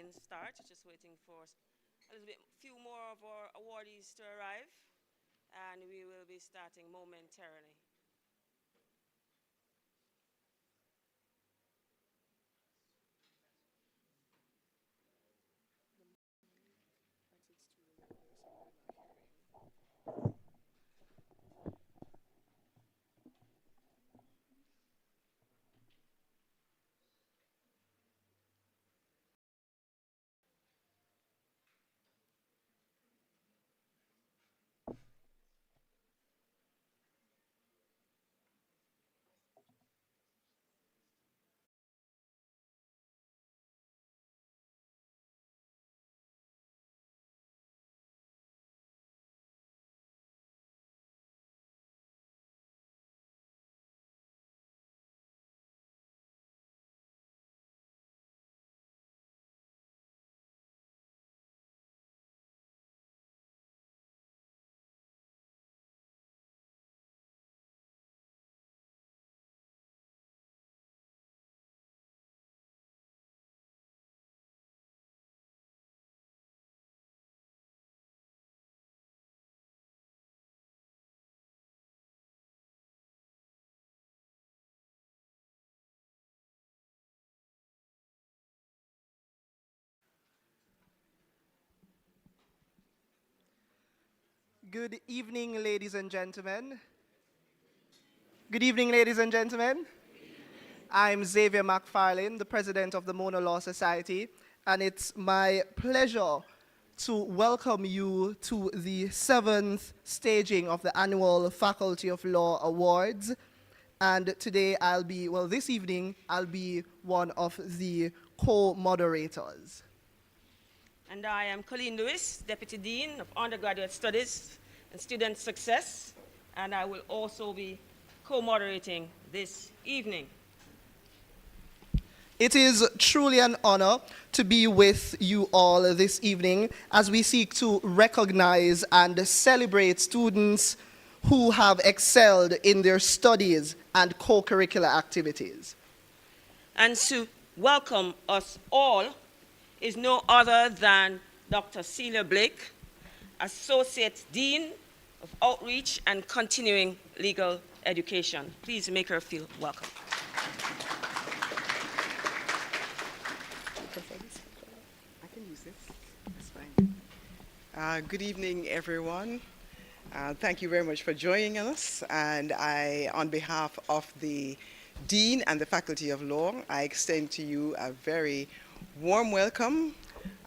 can start. Just waiting for a little bit, few more of our awardees to arrive, and we will be starting momentarily. Good evening, ladies and gentlemen. Good evening, ladies and gentlemen. I'm Xavier McFarlane, the president of the MonaLaw Society, and it's my pleasure to welcome you to the 7th staging of the annual Faculty of Law Awards. And today this evening, I'll be one of the co-moderators. And I am Colleen Lewis, Deputy Dean of Undergraduate Studies and Student Success, and I will also be co-moderating this evening. It is truly an honor to be with you all this evening as we seek to recognize and celebrate students who have excelled in their studies and co-curricular activities. And to welcome us all is no other than Dr. Celia Blake, Associate Dean of Outreach and Continuing Legal Education. Please make her feel welcome. I can use this. That's fine. Good evening, everyone. Thank you very much for joining us. And on behalf of the Dean and the Faculty of Law, I extend to you a very warm welcome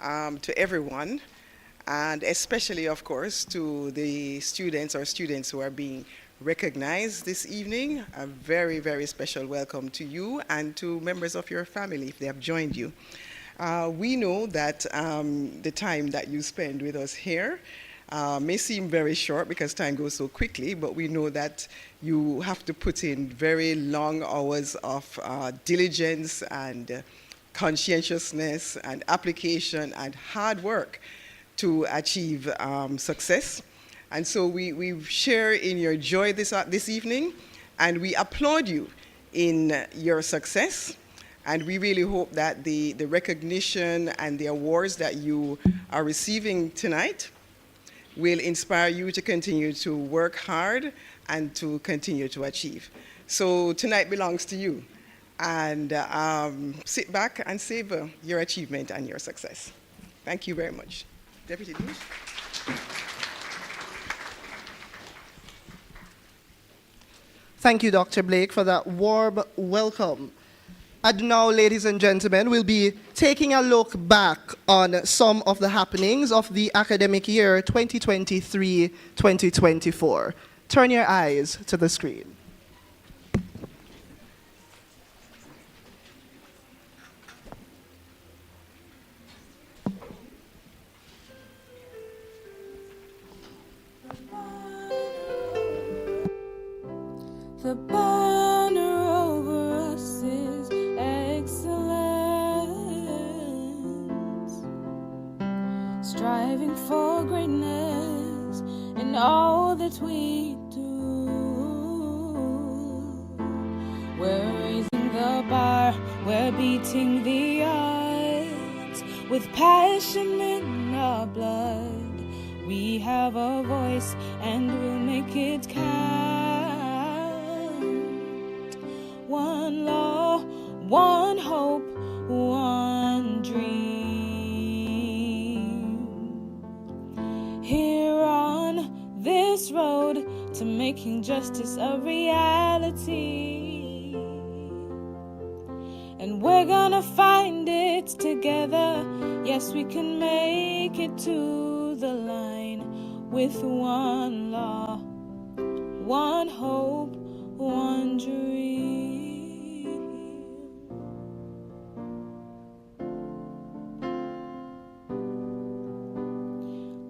to everyone, and especially, of course, to the students who are being recognized this evening. A very, very special welcome to you and to members of your family if they have joined you. We know that the time that you spend with us here may seem very short because time goes so quickly, but we know that you have to put in very long hours of diligence and conscientiousness and application and hard work to achieve success. And so we share in your joy this evening, and we applaud you in your success. And we really hope that the recognition and the awards that you are receiving tonight will inspire you to continue to work hard and to continue to achieve. So tonight belongs to you. And sit back and savor your achievement and your success. Thank you very much. Deputy Dean. Thank you, Dr. Blake, for that warm welcome. And now, ladies and gentlemen, we'll be taking a look back on some of the happenings of the academic year 2023-2024. Turn your eyes to the screen. The banner over us is excellence, striving for greatness in all that we do. We're raising the bar, we're beating the odds, with passion in our blood. We have a voice and we'll make it count. One law, one hope, one dream. Here on this road to making justice a reality. And we're gonna find it together. Yes, we can make it to the line with one law, one hope, one dream.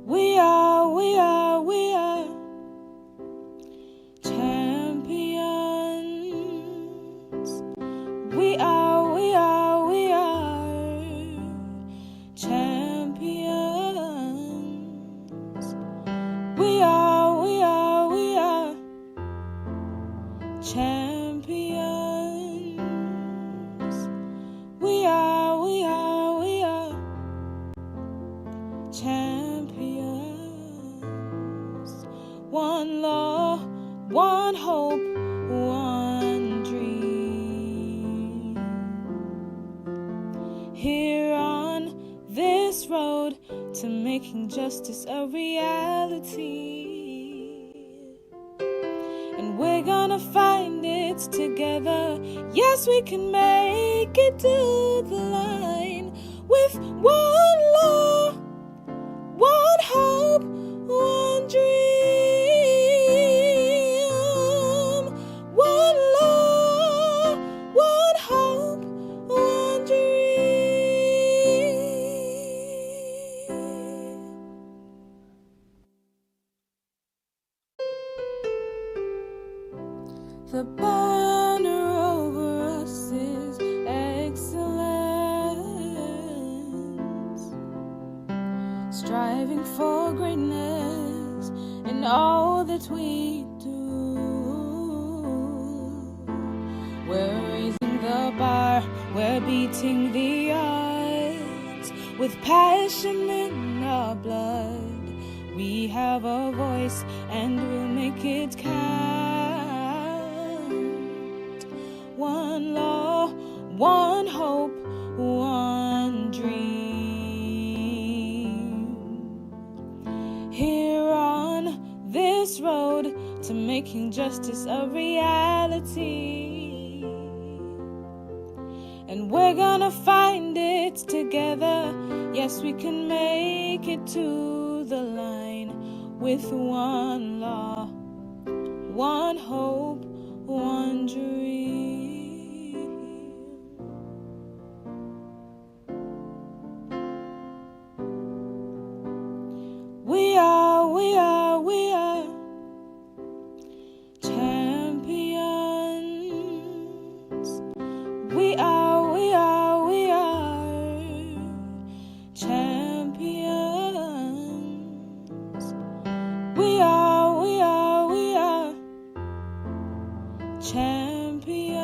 We are champions. We are champions. We are champions. We are champions. One law, one hope, one dream. Here on this road to making justice a reality. And we're gonna find it together. Yes, we can make it to the line with one law, one hope, one dream. One law, one hope, one dream. The banner over us is excellence, striving for greatness in all that we do. We're raising the bar, we're beating the odds with passion in our blood. We have a voice and we'll make it count. One law, one hope, one dream. Here on this road to making justice a reality. And we're gonna find it together. Yes, we can make it to the line with one law, one hope, one dream. We are champions. We are champions. We are champions.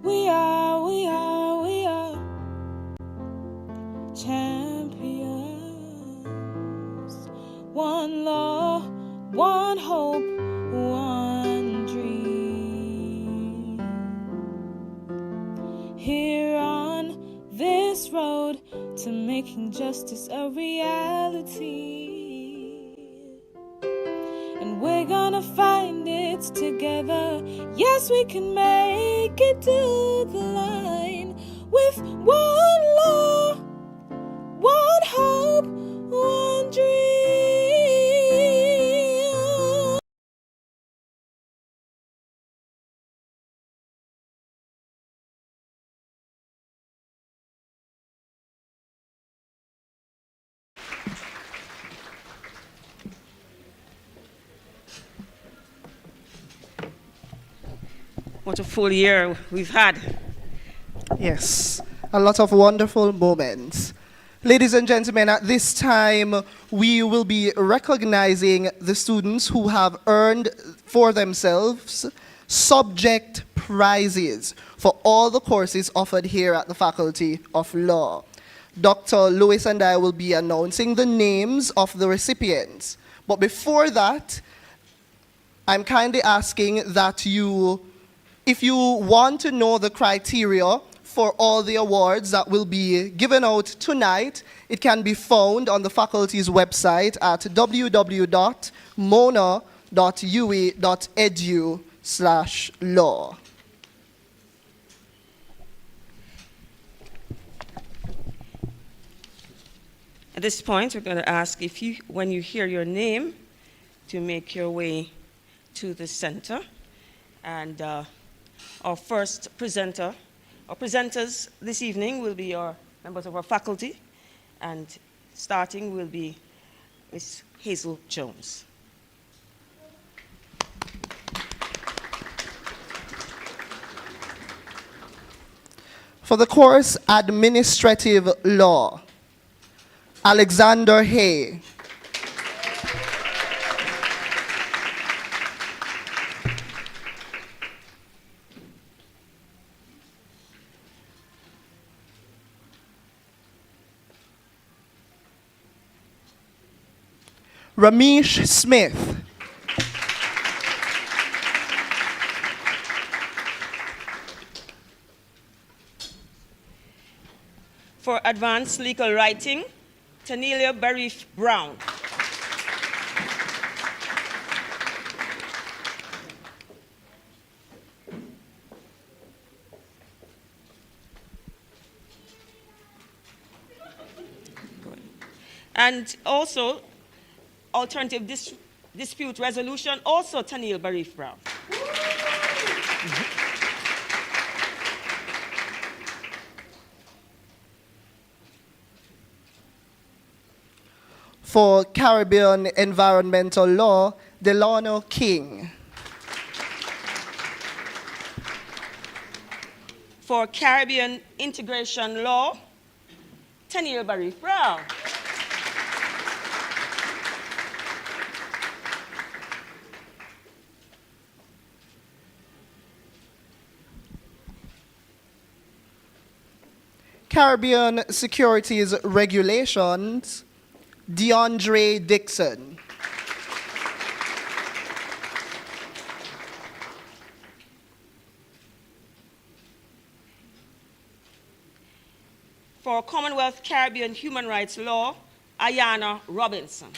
We are champions. One law, one hope, one dream. Here on this road to making justice a reality. And we're gonna find it together. Yes, we can make it to the line with one law, one hope, one dream. What a full year we've had. Yes, a lot of wonderful moments. Ladies and gentlemen, at this time, we will be recognizing the students who have earned for themselves subject prizes for all the courses offered here at the Faculty of Law. Dr. Lewis and I will be announcing the names of the recipients. But before that, I'm kindly asking that if you want to know the criteria for all the awards that will be given out tonight, it can be found on the faculty's website at www.mona.ue.edu/law. At this point, we're going to ask when you hear your name, to make your way to the center. And our first presenter, our presenters this evening will be our members of our faculty, and starting will be Ms. Hazel Jones. For the course Administrative Law, Alexander Hay. Ramesh Smith. For advanced legal writing, Tanelia Barif Brown. And also, alternative dispute resolution, also Tanelia Barif Brown. For Caribbean Environmental Law, Delano King. For Caribbean Integration Law, Tanelia Barif Brown. Caribbean Securities Regulations, DeAndre Dixon. For Commonwealth Caribbean Human Rights Law, Ayana Robinson.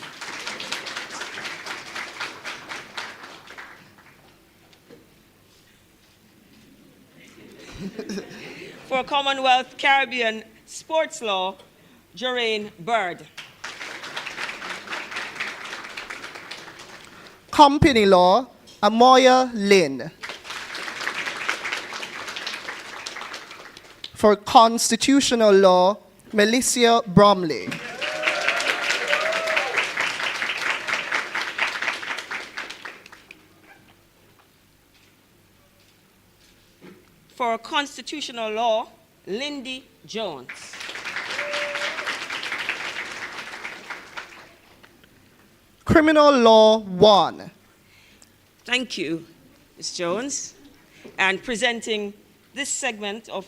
For Commonwealth Caribbean Sports Law, Jorane Bird. Company Law, Amoya Lin. For Constitutional Law, Melissa Bromley. For Constitutional Law, Lindy Jones. Criminal Law 1. Thank you, Ms. Jones. And presenting this segment of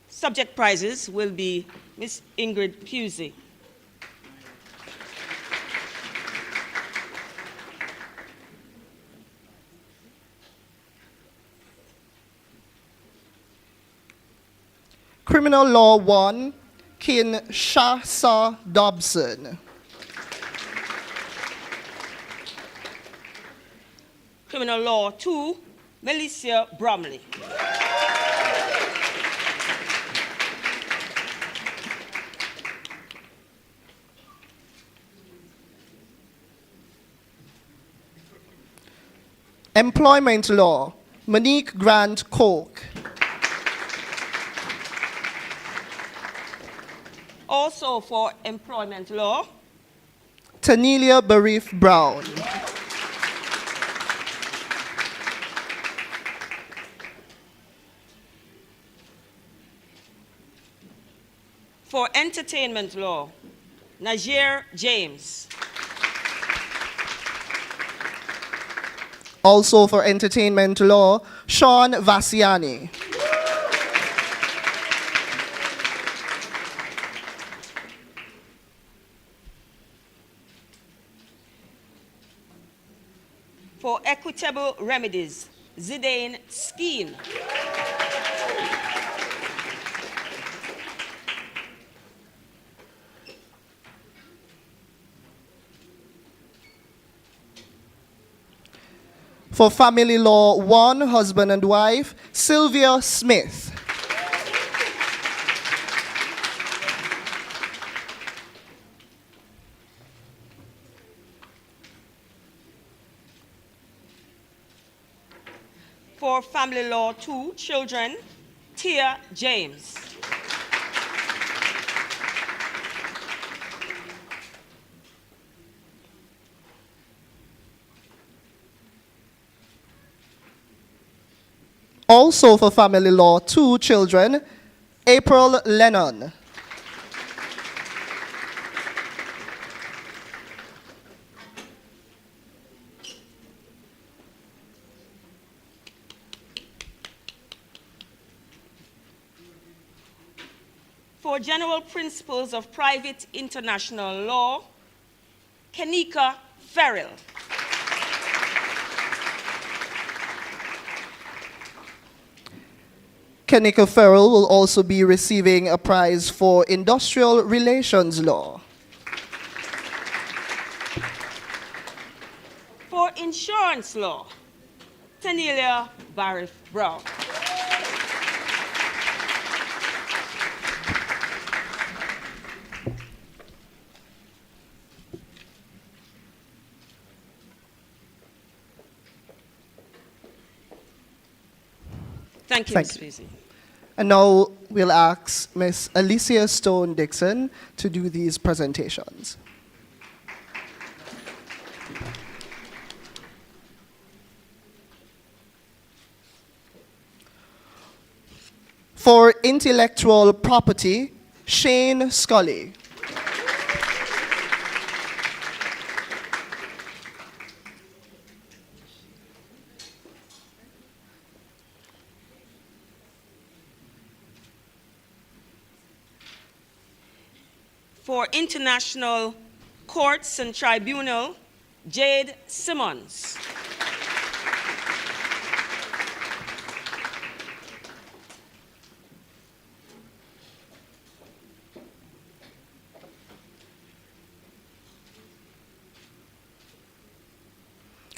subject prizes will be Ms. Ingrid Pusey. Criminal Law 1, Kinshasa Dobson. Criminal Law 2, Melissa Bromley. Employment Law, Monique Grant Coke. Also for Employment Law, Tanelia Barif Brown. for Entertainment Law, Najir James. Also for entertainment law, Sean Vassiani. For equitable remedies, Zidane Skeen. For family law 1, husband and wife, Sylvia Smith. For family law 2, children, Tia James. Also for family law 2, children, April Lennon. For general principles of private international law, Kenika Farrell. Kenika Farrell will also be receiving a prize for industrial relations law. For insurance law, Tanelia Barif Brown. Thank you, Thank Ms. you. Feasy. And now we'll ask Ms. Alicia Stone Dixon to do these presentations. For intellectual property, Shane Scully. For international courts and tribunal, Jade Simmons.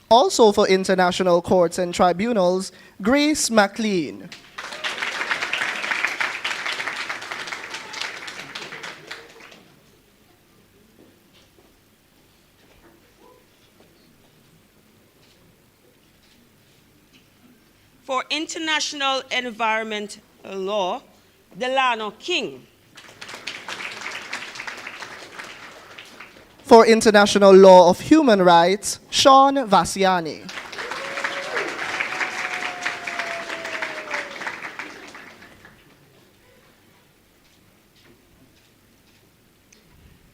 Also for international courts and tribunals, Grace McLean. For international environment law, Delano King. For international law of human rights, Sean Vassiani.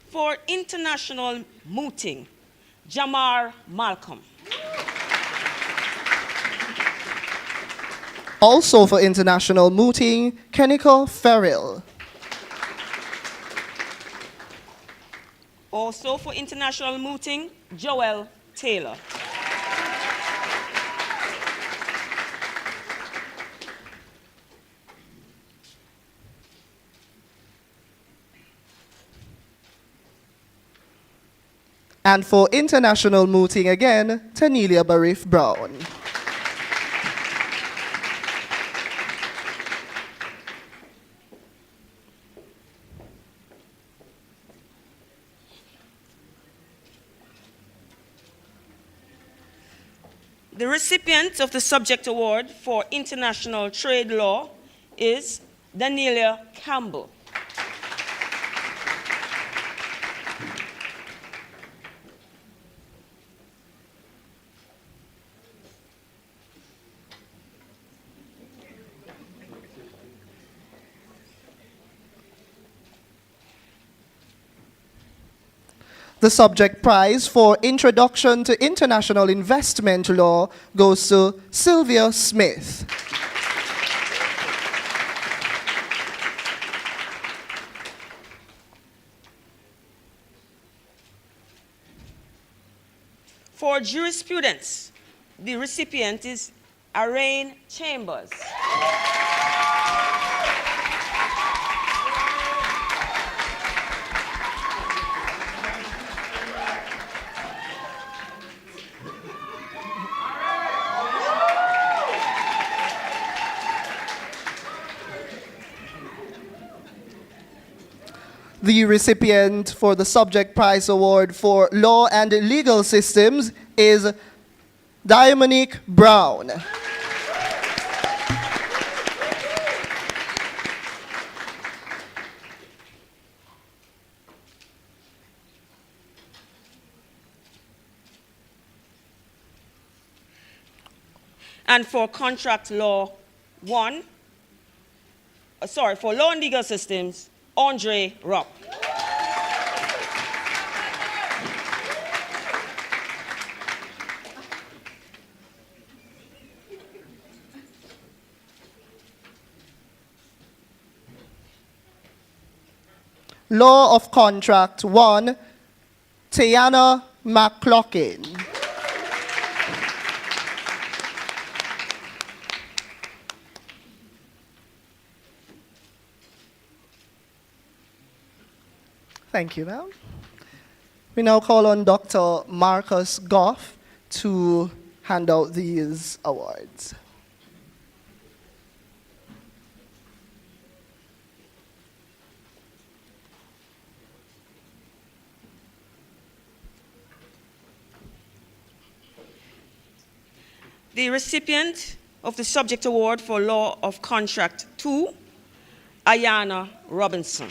For international mooting, Jamar Malcolm. Also for international mooting, Kenika Farrell. Also for international mooting, Joel Taylor. And for international mooting again, Tanelia Barif Brown. The recipient of the subject award for international trade law is Danielia Campbell. The subject prize for Introduction to International Investment Law goes to Sylvia Smith. For jurisprudence, the recipient is Arain Chambers. The recipient for the Subject Prize Award for Law and Legal Systems is Diamonique Brown. And for contract law for law and legal systems, Andre Rupp. Law of Contract 1, Tiana McLaughlin. Thank you, ma'am. We now call on Dr. Marcus Goff to hand out these awards. The recipient of the Subject Award for Law of Contract 2, Ayana Robinson.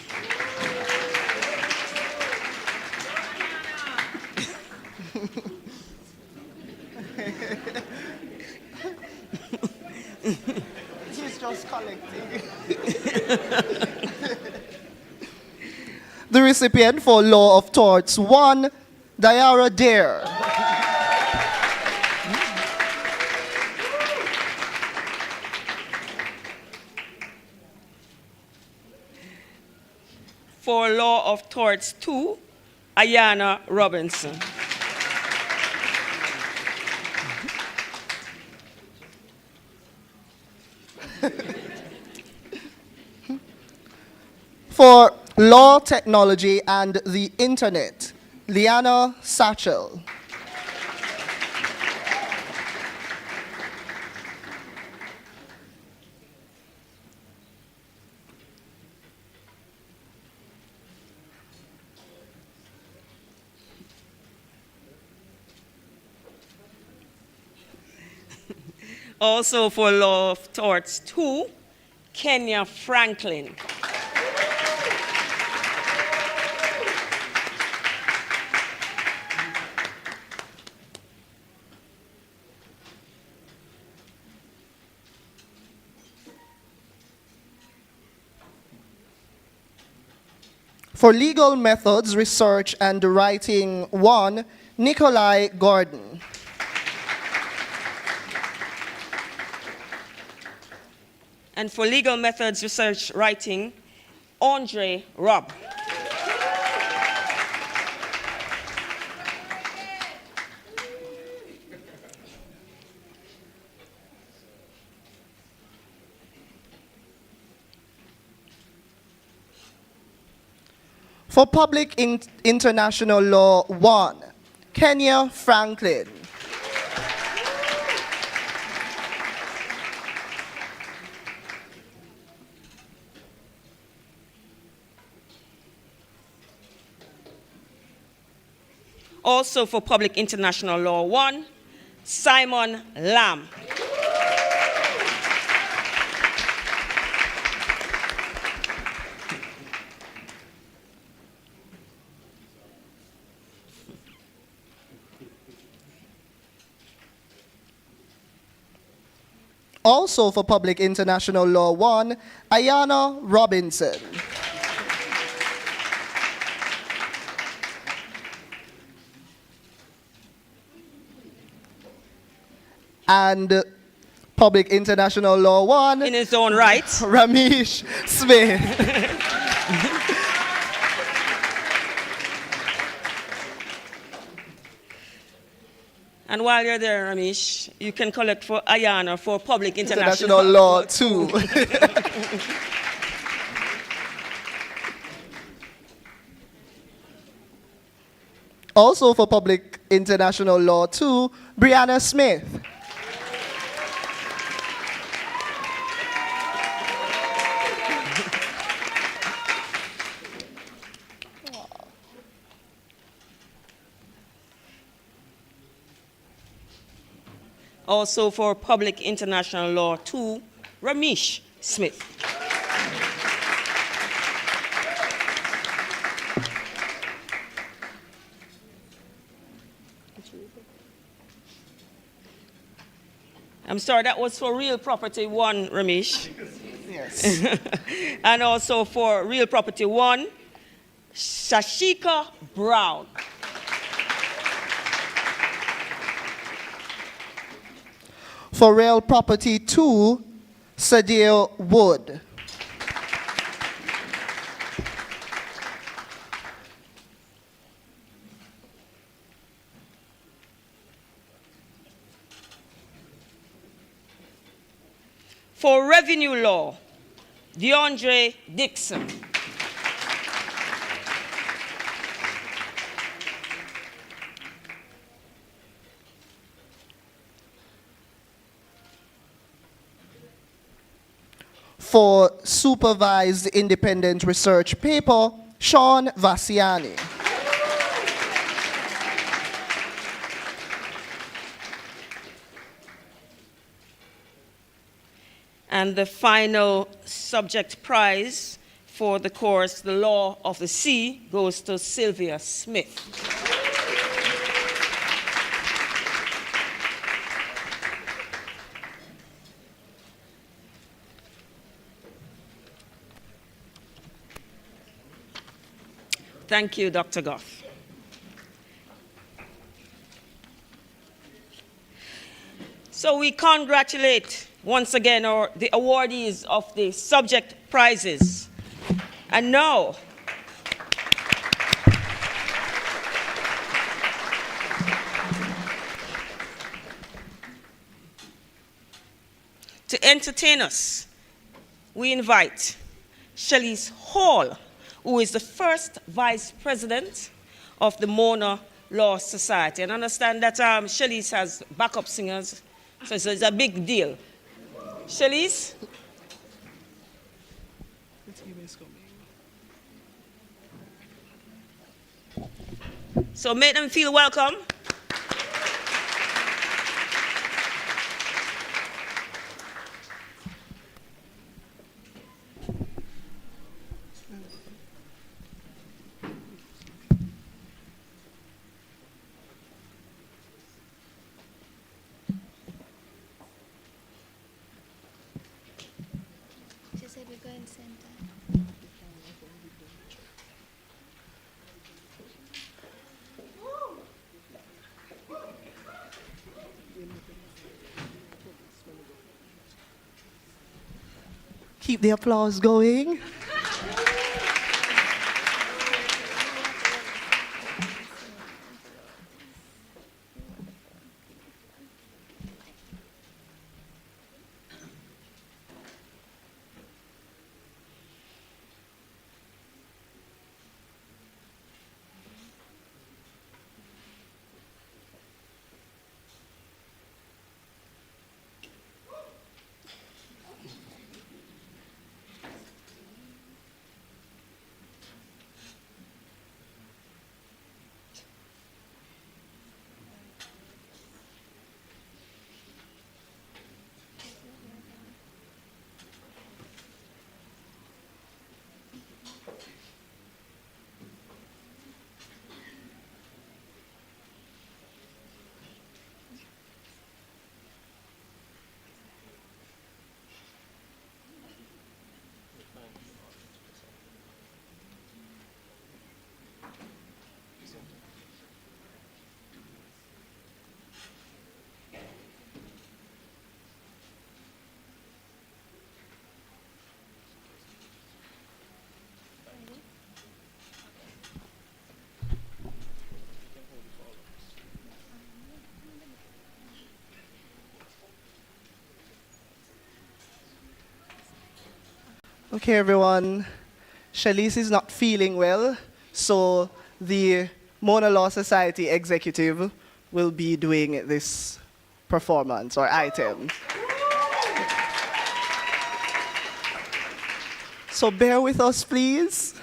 He's just collecting. The recipient for Law of Torts 1, Diara Dare. For Law of Torts 2, Ayana Robinson. For Law, Technology, and the Internet, Liana Satchel. Also for Law of Torts 2, Kenya Franklin. For Legal Methods, Research, and Writing 1, Nikolai Gordon. And for Legal Methods, Research, Writing, Andre Rupp. For Public International Law 1, Kenya Franklin. Also for Public International Law 1, Simon Lamb. Also for Public International Law 1, Ayana Robinson. and Public International Law 1, in his own right. Ramesh Smith. And while you're there, Ramesh, you can collect for Ayana for Public International Law 2. Also for Public International Law 2, Brianna Smith. Also for Public International Law 2, Ramesh Smith. I'm sorry, that was for Real Property 1, Ramesh. Yes. And also for Real Property 1, Shashika Brown. For Real Property 2, Sadir Wood. For Revenue Law, DeAndre Dixon. For Supervised Independent Research Paper, Sean Vassiani. And the final subject prize for the course, The Law of the Sea, goes to Sylvia Smith. Thank you, Dr. Goff. So we congratulate once again the awardees of the subject prizes. And now, to entertain us, we invite Shalice Hall, who is the first vice president of the MonaLaw Society. And understand that Shalice has backup singers, so it's a big deal. Shalice? So make them feel welcome. She said we're going center. Keep the applause going. Okay, everyone. Shalice is not feeling well, so the MonaLaw Society executive will be doing this performance or item. So bear with us, please.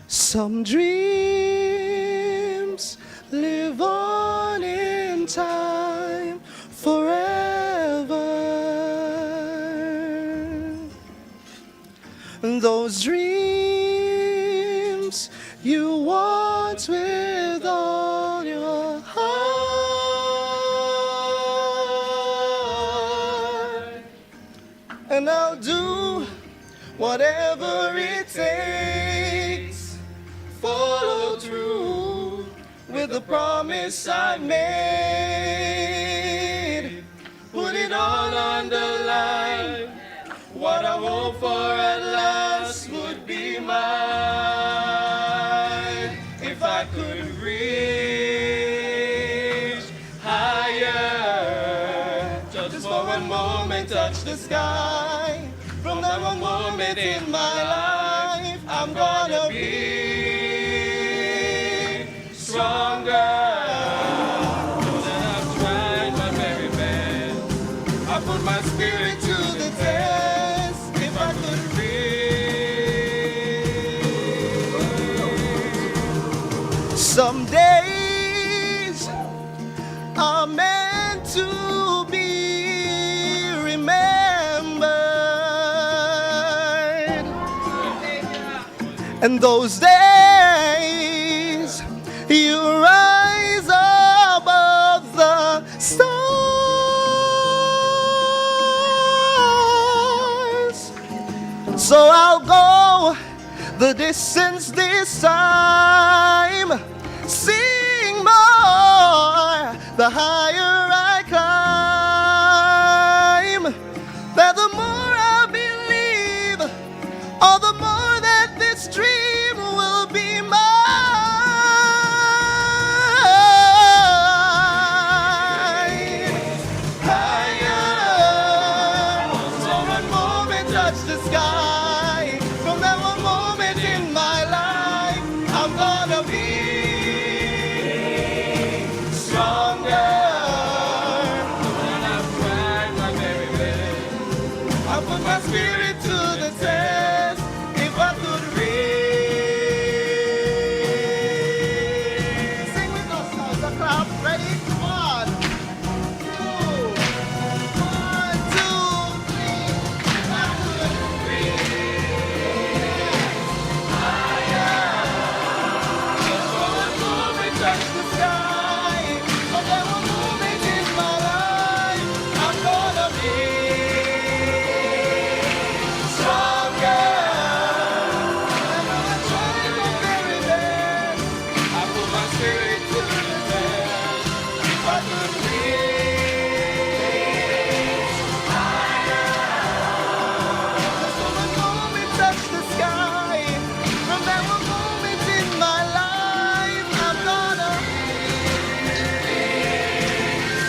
Some dreams live on in time forever. Those dreams you want with all your heart. And I'll do whatever it takes. Follow through with the promise I made. Put it all on the line. What I hope for at last would be mine. If I could reach higher, just for one moment touch the sky. From that one moment in my life, I'm gonna be stronger. More than I've tried my very best. I put my spirit to the test. If I could reach. Some days are meant to be remembered. And those days you rise above the stars. So I'll go the distance this time. Sing more the higher I climb. That the more I believe, all the more that this dream will be mine. Higher, so one moment touch the sky. From that one moment in my life, I'm gonna be stronger. When I've tried my very best, I put my spirit to the test. If I could reach. Sing with us now, the clap. Ready? One, two, 1, 2, 3. If I could reach higher, just for one moment touch the sky. For that one moment in my life, I'm gonna be stronger. And I'm trying my very best. I put my spirit to the test. If I could reach higher, just for one moment touch the sky. From that one moment in my life, I'm gonna be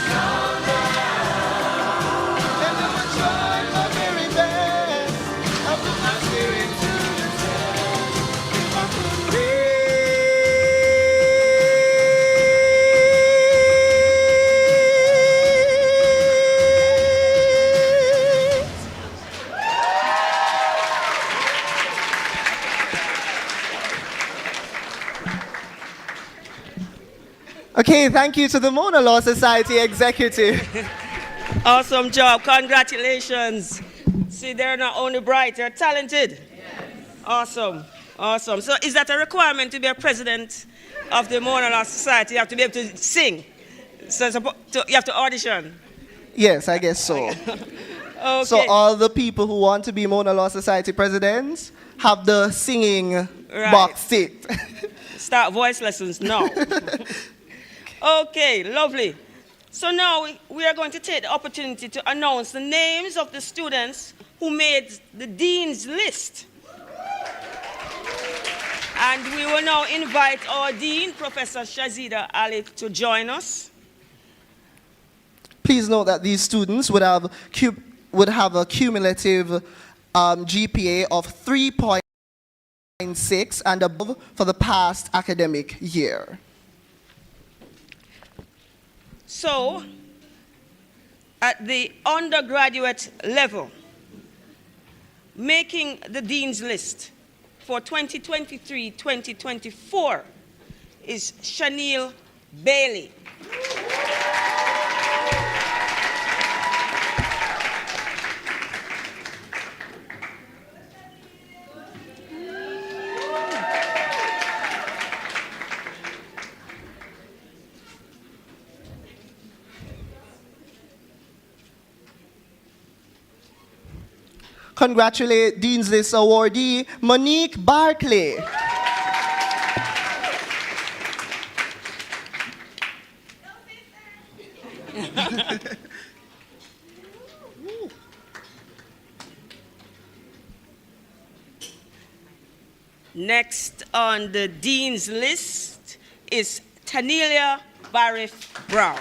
stronger. And I'm trying my very best. I put my spirit to the test. If I could reach. Okay, thank you to the MonaLaw Society executive. Awesome job. Congratulations. See, they're not only bright, they're talented. Awesome. Awesome. So is that a requirement to be a president of the MonaLaw Society? You have to be able to sing. So you have to audition. Yes, I guess so. Okay. So all the people who want to be MonaLaw Society presidents have the singing box ticked. Start voice lessons now. Okay, lovely. So now we are going to take the opportunity to announce the names of the students who made the Dean's List. And we will now invite our Dean, Professor Shazida Ali, to join us. Please note that these students would have a cumulative GPA of 3.6 and above for the past academic year. So, at the undergraduate level, making the Dean's List for 2023-2024 is Shaniel Bailey. Congratulate Dean's List awardee Monique Barclay. Next on the Dean's List is Tanelia Barif Brown.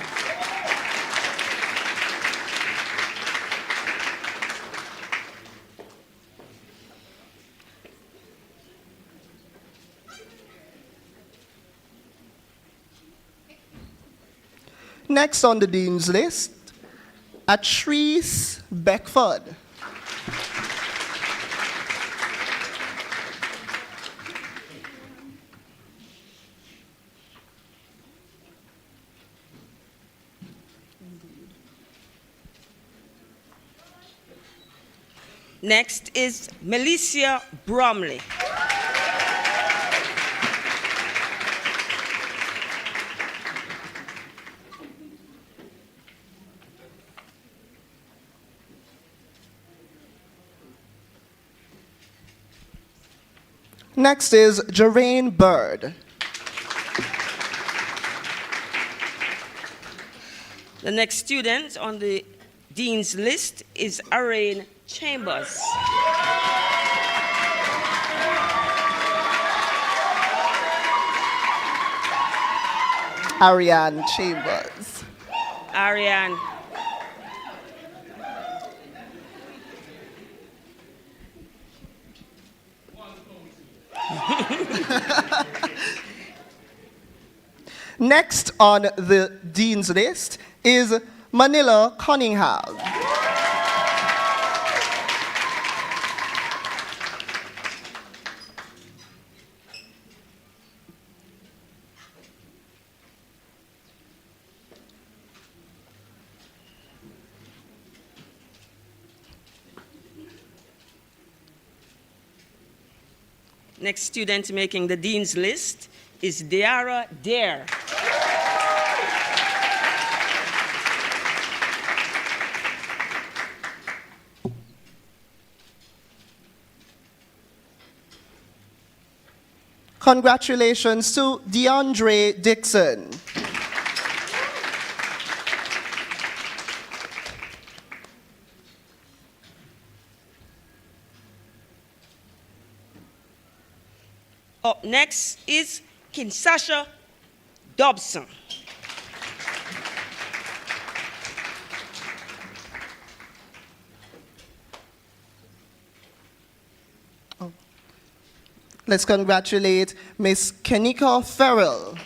Next on the Dean's List, Atrice Beckford. Next is Melissa Bromley. Next is Jeraine Bird. The next student on the Dean's List is Arain Chambers. Ariane Chambers. Ariane. Next on the Dean's List is Manila Cunningham. Next student making the Dean's List is Deara Dare. Congratulations to DeAndre Dixon. Up next is Kinsasha Dobson. Let's congratulate Miss Kenika Farrell.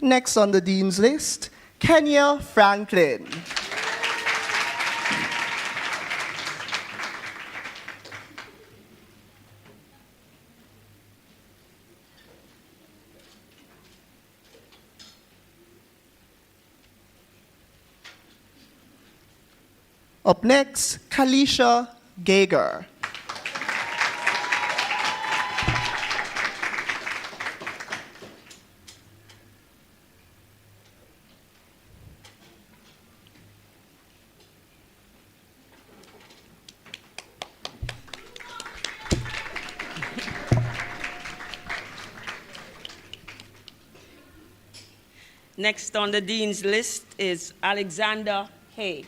Next on the Dean's List, Kenya Franklin. Up next, Kalisha Gager. Next on the Dean's list is Alexander Hay.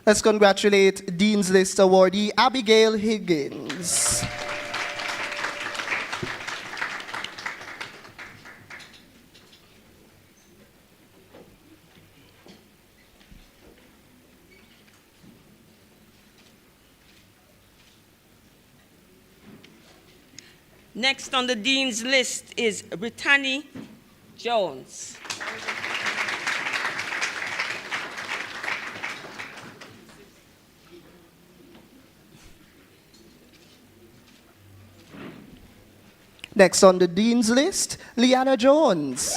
Let's congratulate Dean's List awardee Abigail Higgins. Next on the Dean's list is Brittany Jones. Next on the Dean's list, Leanna Jones.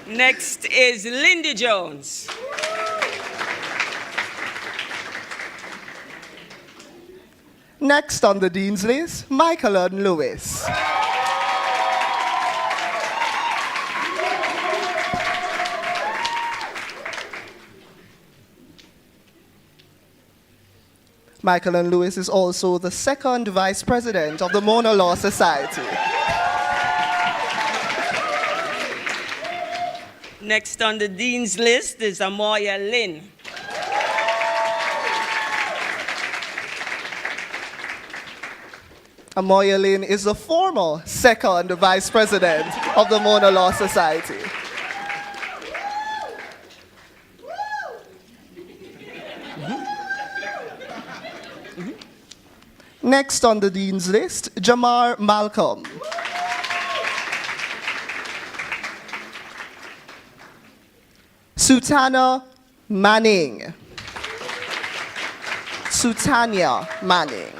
Next is Lindy Jones. Next on the Dean's list, Michael and Lewis. Michael and Lewis is also the second vice president of the MonaLaw Society. Next on the Dean's list is Amoya Lynn. Amoya Lynn is the former second vice president of the MonaLaw Society. Next on the Dean's list, Jamar Malcolm. Sutana Manning. Sutania Manning.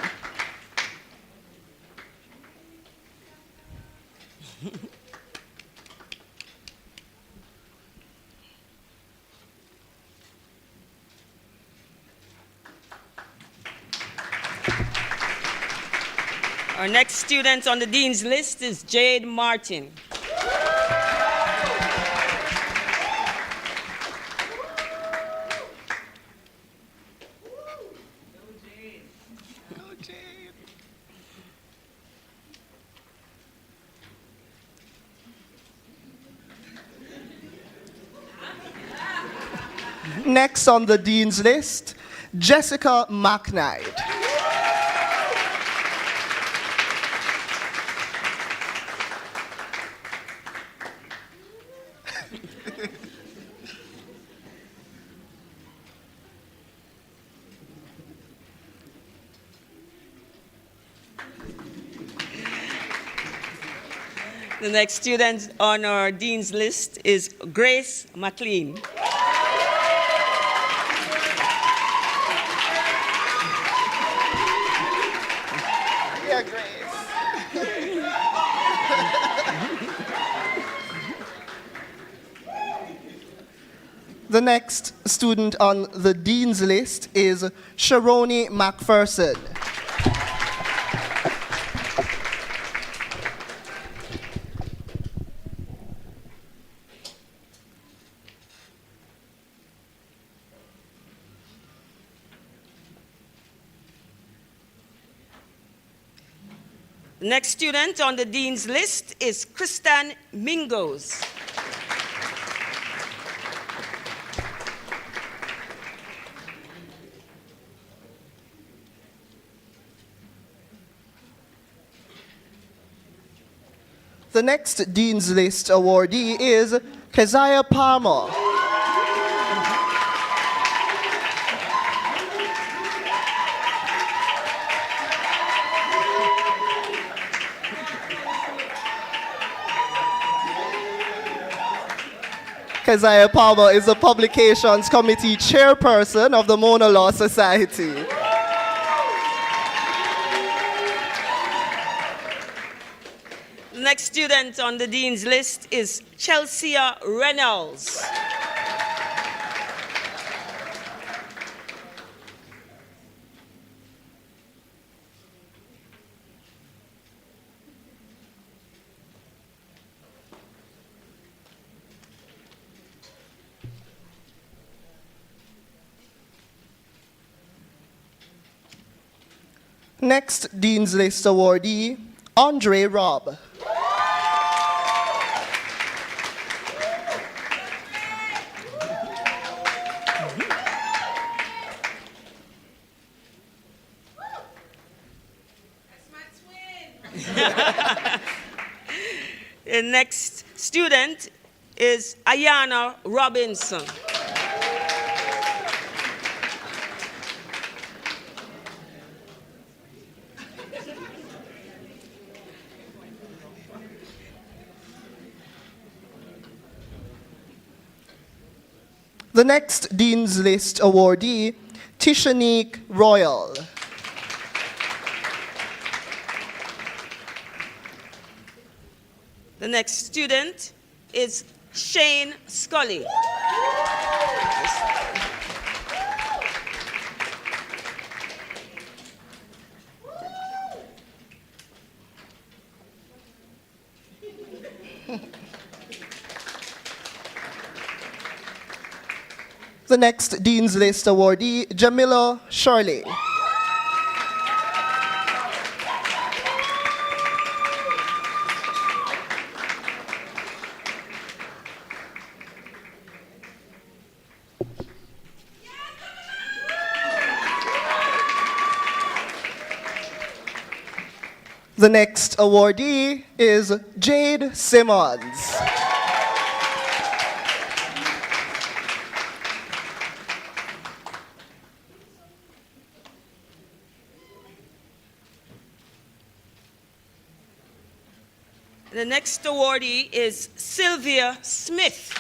Our next student on the Dean's list is Jade Martin. Next on the Dean's list, Jessica McKnight. The next student on our Dean's list is Grace McLean. Yeah, Grace. The next student on the Dean's list is Sharoni McPherson. The next student on the Dean's list is Kristen Mingos. The next Dean's List awardee is Keziah Palmer. Keziah Palmer is the Publications Committee Chairperson of the MonaLaw Society. The next student on the Dean's list is Chelsea Reynolds. Next, Dean's List awardee, Andre Robb. The next student is Ayana Robinson. The next Dean's List awardee, Tishanique Royal. The next student is Shane Scully. The next Dean's List awardee, Jamila Shirley. The next awardee is Jade Simmons. The next awardee is Sylvia Smith.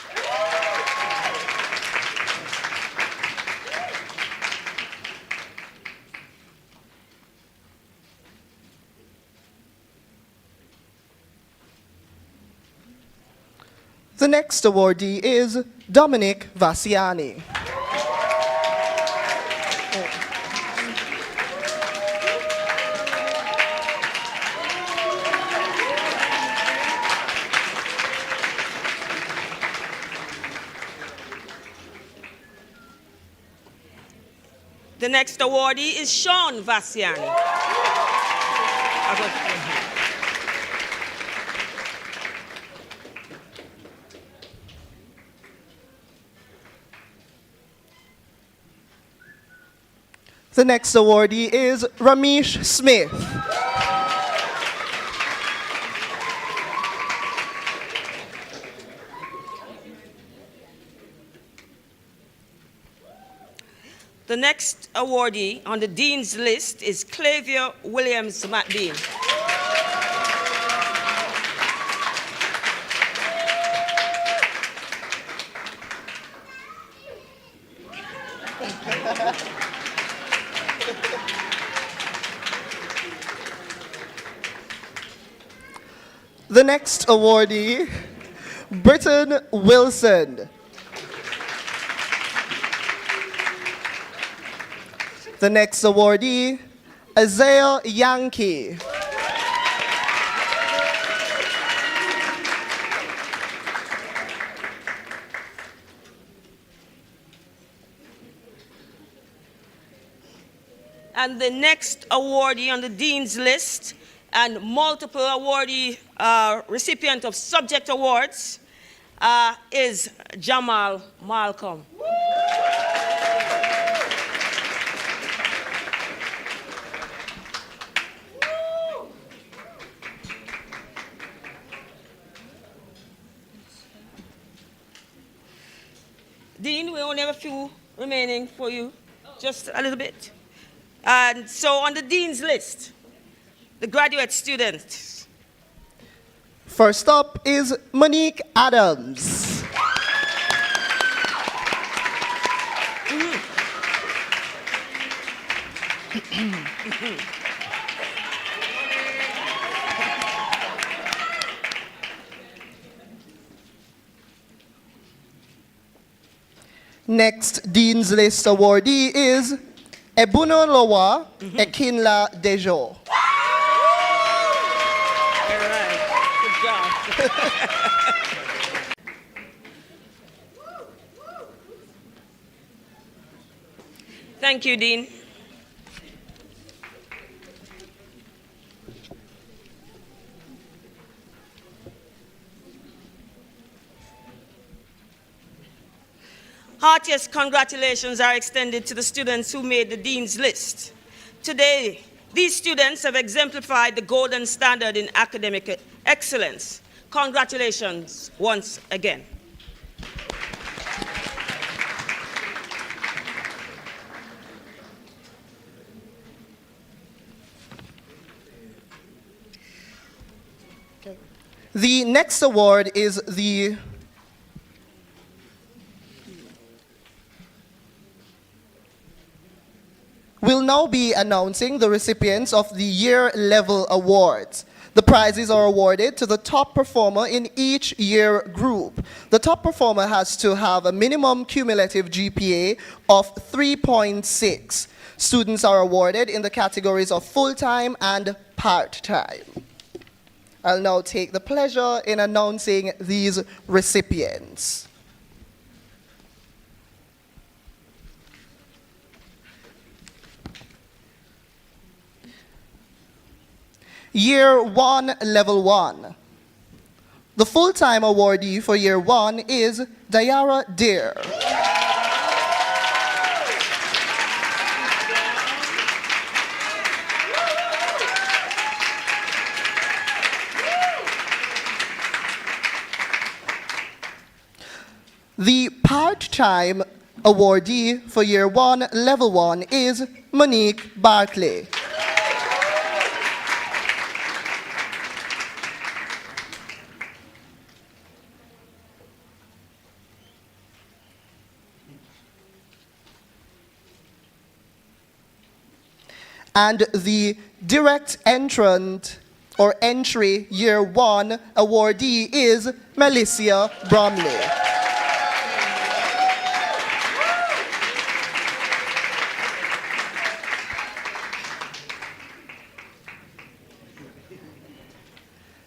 The next awardee is Dominic Vassiani. The next awardee is Sean Vassiani. The next awardee is Ramesh Smith. The next awardee on the Dean's List is Clavia Williams McBean. The next awardee, Britton Wilson. The next awardee, Isaiah Yankee. And the next awardee on the Dean's List and multiple awardee recipient of subject awards is Jamal Malcolm. Dean, we only have a few remaining for you, just a little bit. And so on the Dean's List, the graduate students. First up is Monique Adams. Next Dean's List awardee is Ebunolowa Ekinla Dejo. All right, good job. Thank you, Dean. heartiest congratulations are extended to the students who made the Dean's List. Today, these students have exemplified the golden standard in academic excellence. Congratulations once again. The next award is We'll now be announcing the recipients of the Year Level Awards. The prizes are awarded to the top performer in each year group. The top performer has to have a minimum cumulative GPA of 3.6. Students are awarded in the categories of full-time and part-time. I'll now take the pleasure in announcing these recipients. Year 1, Level 1. The full-time awardee for Year 1 is Dayara Deer. The part-time awardee for Year 1, Level 1 is Monique Barclay. And the direct entrant or entry Year 1 awardee is Melissa Bromley.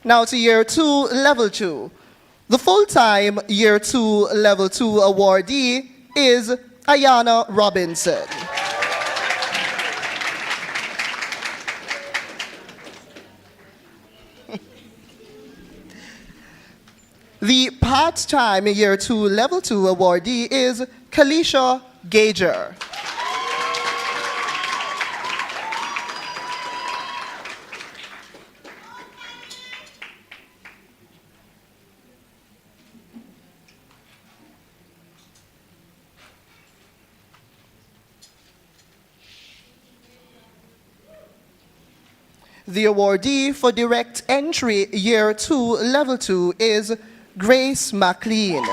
Now to Year 2, Level 2. The full-time Year 2, Level 2 awardee is Ayana Robinson. The part-time Year 2, Level 2 awardee is Kalisha Gager. The awardee for direct entry Year 2, Level 2 is Grace McLean.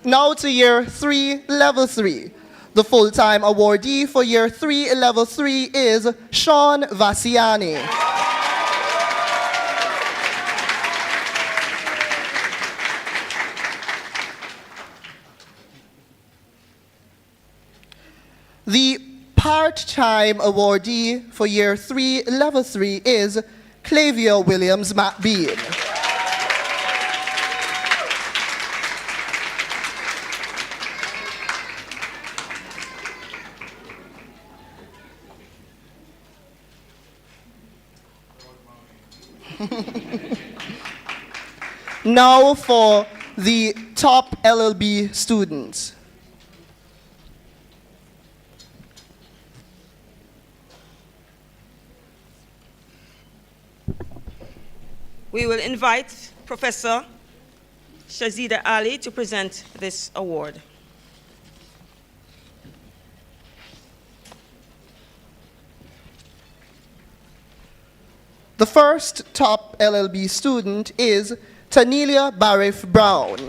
Now to Year 3, Level 3. The full-time awardee for Year 3, Level 3 is Sean Vassiani. The part-time awardee for Year 3, Level 3 is Clavia Williams McBean. Now for the top LLB students. We will invite Professor Shazida Ali to present this award. The first top LLB student is Tanelia Barif Brown.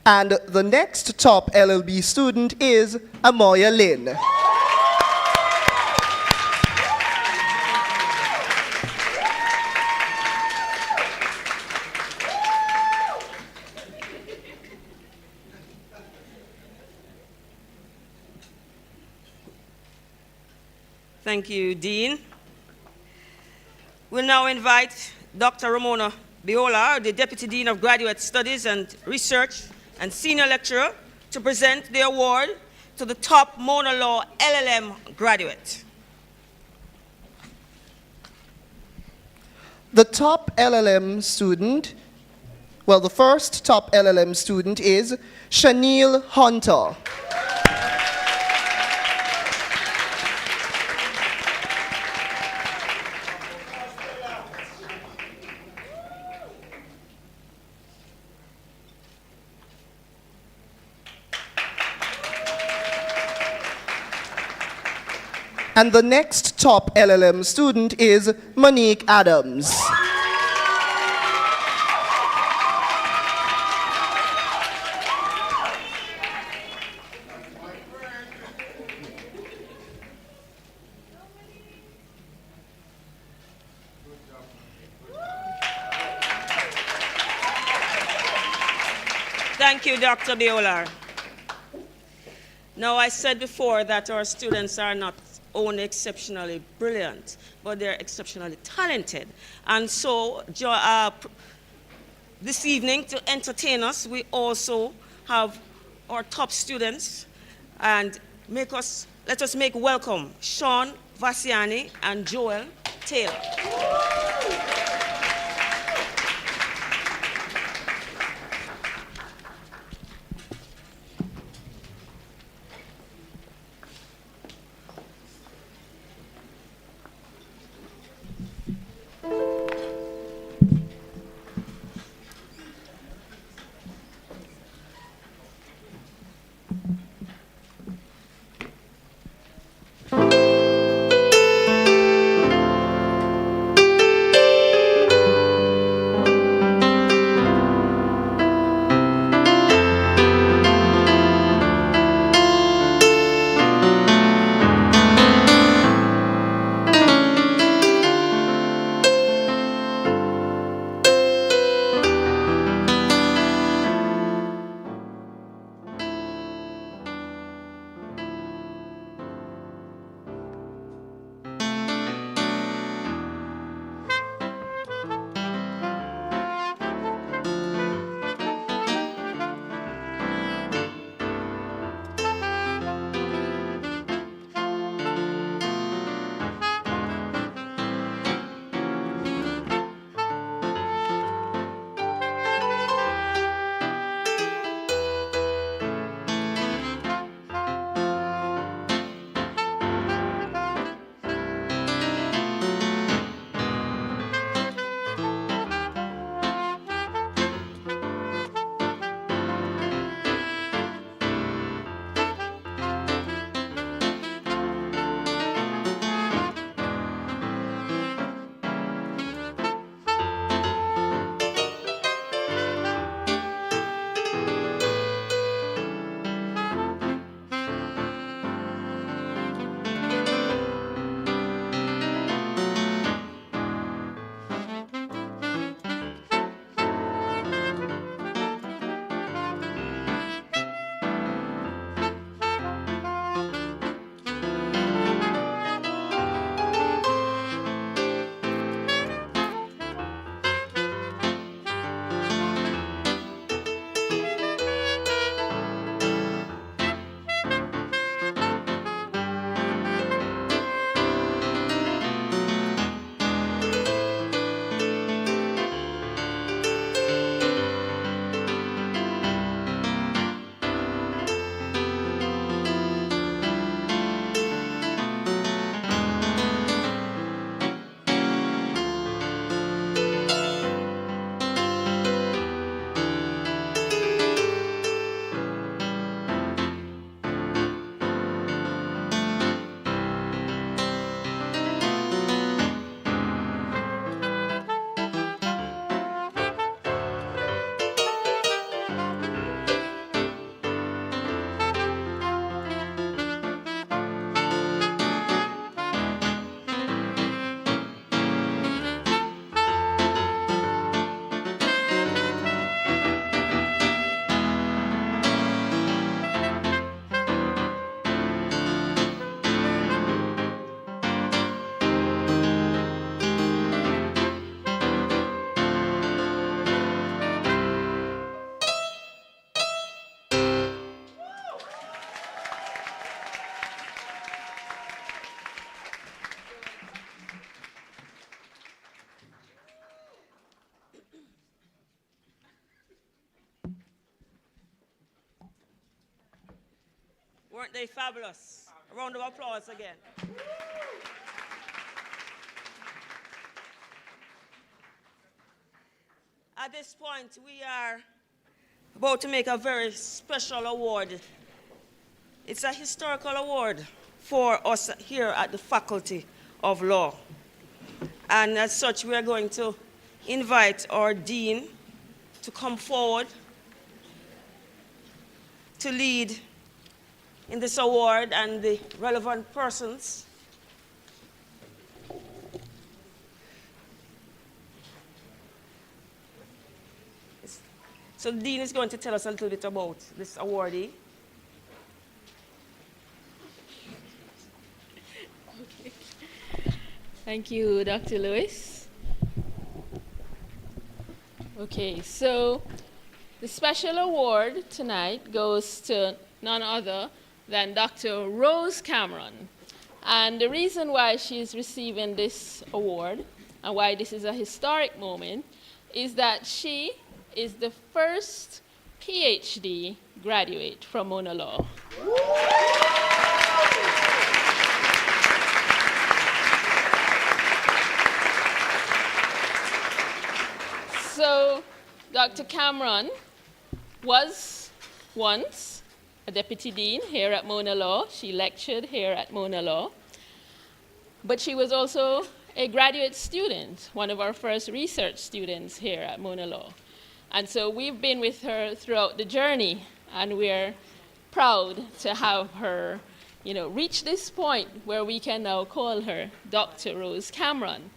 And the next top LLB student is Amoya Lin. Thank you, Dean. We'll now invite Dr. Ramona Biola, the Deputy Dean of Graduate Studies and Research and Senior Lecturer, to present the award to the top MonaLaw LLM graduate. The top LLM student, well, the first top LLM student is Shaniel Hunter. And the next top LLM student is Monique Adams. Thank you, Dr. Biola. Now, I said before that our students are not only exceptionally brilliant, but they're exceptionally talented. And so, this evening, to entertain us, we also have our top students, and let us make welcome Sean Vassiani and Joel Taylor. Weren't they fabulous? A round of applause again. At this point, we are about to make a very special award. It's a historical award for us here at the Faculty of Law. And as such, we are going to invite our dean to come forward to lead in this award and the relevant persons. So the dean is going to tell us a little bit about this awardee. Thank you, Dr. Lewis. Okay, so the special award tonight goes to none other than Dr. Rose Cameron. And the reason why she's receiving this award and why this is a historic moment is that she is the first PhD graduate from MonaLaw. So, Dr. Cameron was once a deputy dean here at MonaLaw. She lectured here at MonaLaw. But she was also a graduate student, one of our first research students here at MonaLaw. And so we've been with her throughout the journey, and we're proud to have her, reach this point where we can now call her Dr. Rose Cameron.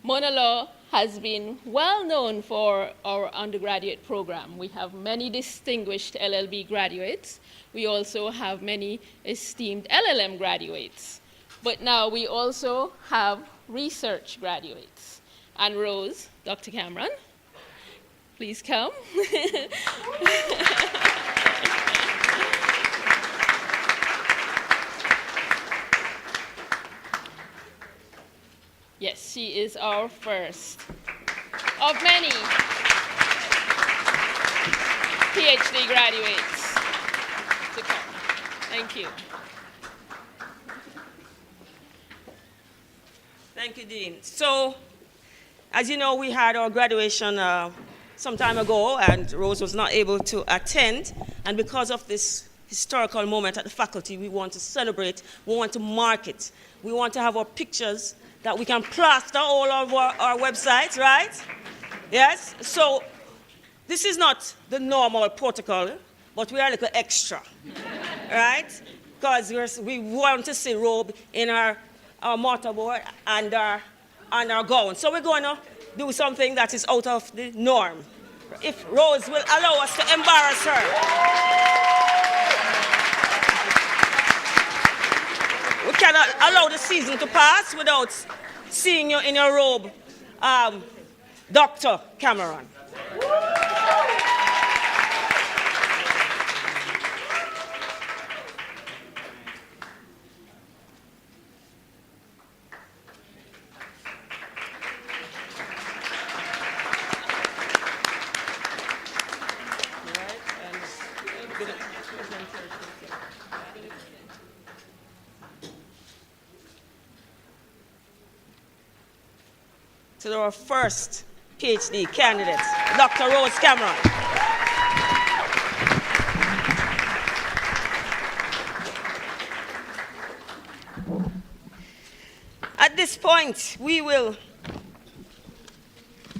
MonaLaw has been well known for our undergraduate program. We have many distinguished LLB graduates. We also have many esteemed LLM graduates. But now we also have research graduates. And Rose, Dr. Cameron, please come. Yes, she is our first of many PhD graduates to come. Thank you. Thank you, Dean. So, as you know, we had our graduation some time ago, and Rose was not able to attend. And because of this historical moment at the faculty, we want to celebrate, we want to mark it. We want to have our pictures that we can plaster all over our websites, right? Yes? So this is not the normal protocol, but we are a little extra, right? Because we want to see robe in our mortarboard and our gown. So we're going to do something that is out of the norm. If Rose will allow us to embarrass her. We cannot allow the season to pass without seeing you in your robe, Dr. Cameron. To our first PhD candidate, Dr. Rose Cameron. At this point, we will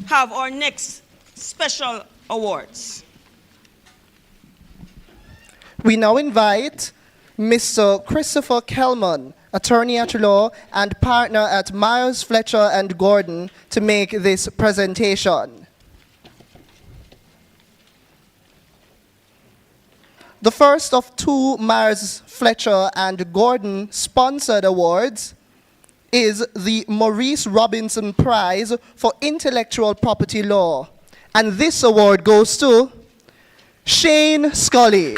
have our next special awards. We now invite Mr. Christopher Kelman, attorney at law and partner at Myers, Fletcher and Gordon, to make this presentation. The first of two Myers, Fletcher and Gordon sponsored awards is the Maurice Robinson Prize for Intellectual Property Law. And this award goes to Shane Scully.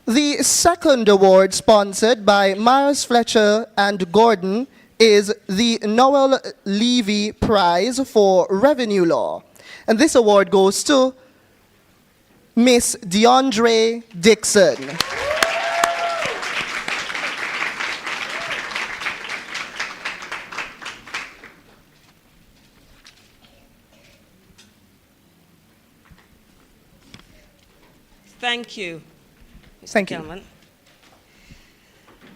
The second award, sponsored by Myers Fletcher and Gordon, is the Noel Levy Prize for Revenue Law. And this award goes to Miss DeAndre Dixon. Thank you, Mr. Thank you. Kelman.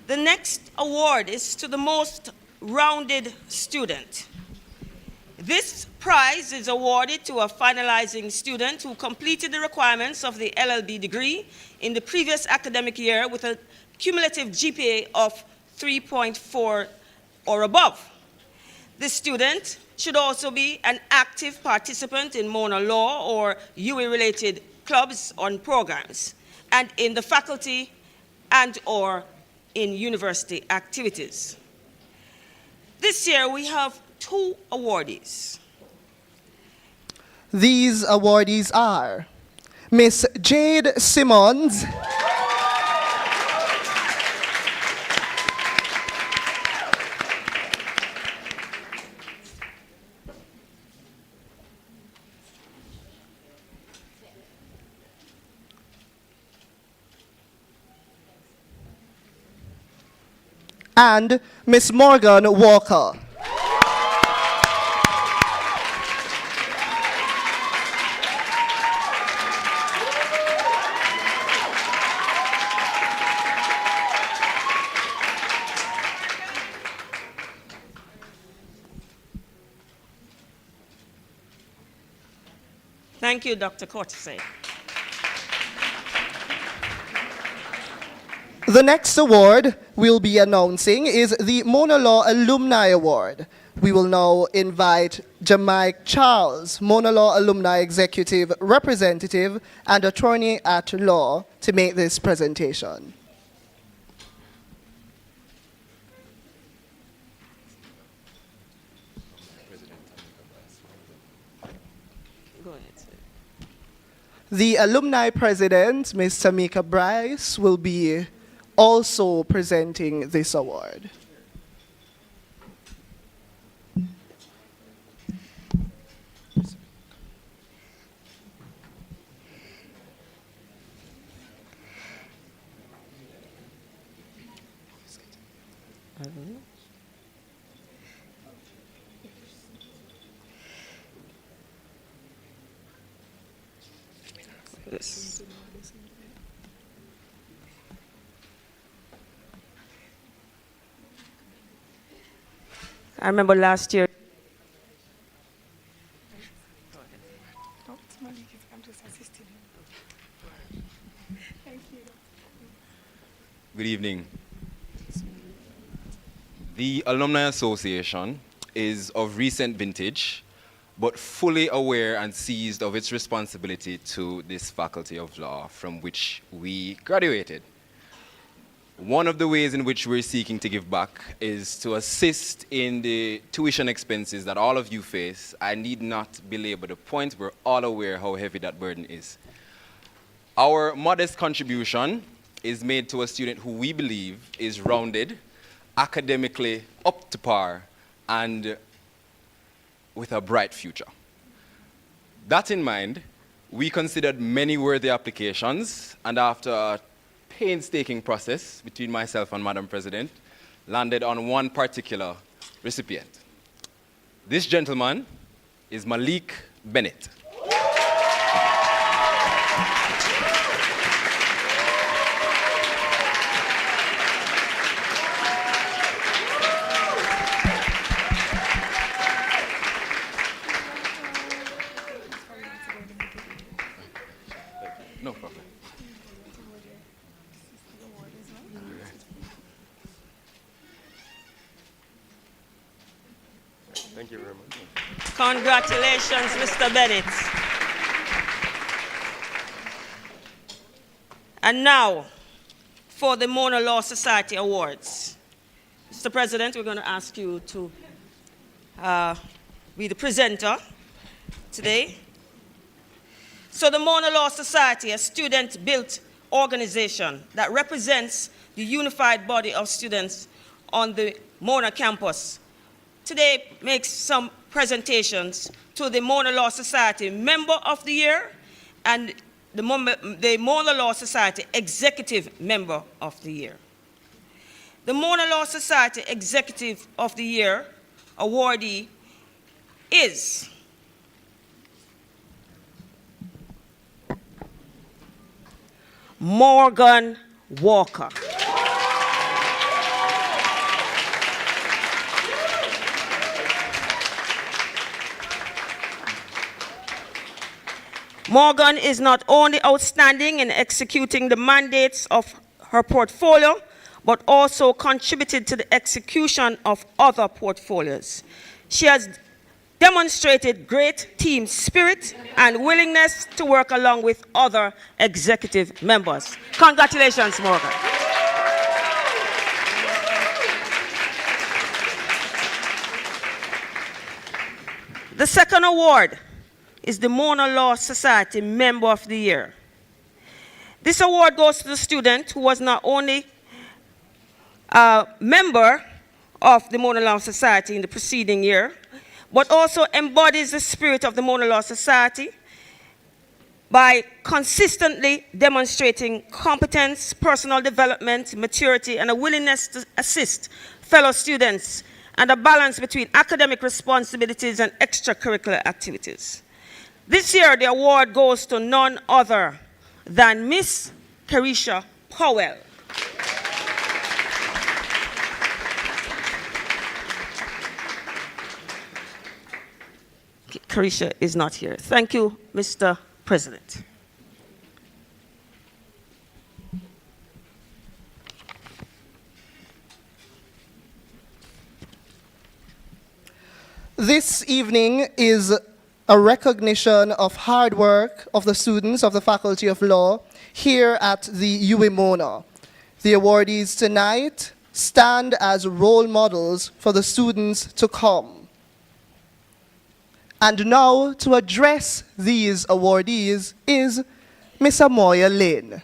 The next award is to the most rounded student. This prize is awarded to a finalizing student who completed the requirements of the LLB degree in the previous academic year with a cumulative GPA of 3.4 or above. This student should also be an active participant in MonaLaw or UE-related clubs on programs, and in the faculty and or in university activities. This year we have 2 awardees. These awardees are Miss Jade Simmons and Miss Morgan Walker. Thank you, Dr. Cortese. The next award we'll be announcing is the MonaLaw Alumni Award. We will now invite Jamike Charles, MonaLaw Alumni Executive Representative and Attorney at Law, to make this presentation. Go ahead, sir. The Alumni President, Ms. Tamika Bryce, will be also presenting this award. Yes. I remember last year. Good evening. The Alumni Association is of recent vintage, but fully aware and seized of its responsibility to this faculty of law from which we graduated. One of the ways in which we're seeking to give back is to assist in the tuition expenses that all of you face. I need not belabor the point. We're all aware how heavy that burden is. Our modest contribution is made to a student who we believe is rounded, academically up to par, and with a bright future. That in mind, we considered many worthy applications, and after a painstaking process between myself and Madam President, landed on one particular recipient. This gentleman is Malik Bennett. No problem. Thank you very much. Congratulations, Mr. Bennett. And now, for the Mona Law Society Awards. Mr. President, we're going to ask you to be the presenter today. So the Mona Law Society, a student-built organization that represents the unified body of students on the Mona campus, today makes some presentations to the MonaLaw Society Member of the Year and the MonaLaw Society Executive Member of the Year. The MonaLaw Society Executive of the Year awardee is Morgan Walker. Morgan is not only outstanding in executing the mandates of her portfolio, but also contributed to the execution of other portfolios. She has demonstrated great team spirit and willingness to work along with other executive members. Congratulations, Morgan. The second award is the MonaLaw Society Member of the Year. This award goes to the student who was not only a member of the MonaLaw Society in the preceding year, but also embodies the spirit of the MonaLaw Society by consistently demonstrating competence, personal development, maturity, and a willingness to assist fellow students, and a balance between academic responsibilities and extracurricular activities. This year, the award goes to none other than Miss Carisha Powell. Carisha is not here. Thank you, Mr. President. This evening is a recognition of hard work of the students of the Faculty of Law here at the UWI-Mona. The awardees tonight stand as role models for the students to come. And now, to address these awardees is Miss Amoya Lynn.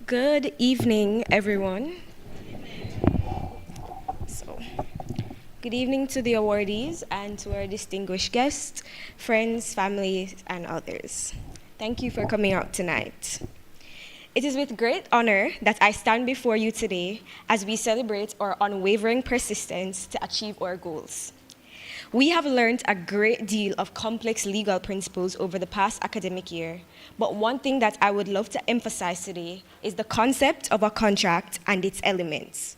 Good evening, everyone. Good evening to the awardees and to our distinguished guests, friends, families, and others. Thank you for coming out tonight. It is with great honor that I stand before you today as we celebrate our unwavering persistence to achieve our goals. We have learned a great deal of complex legal principles over the past academic year, but one thing that I would love to emphasize today is the concept of a contract and its elements.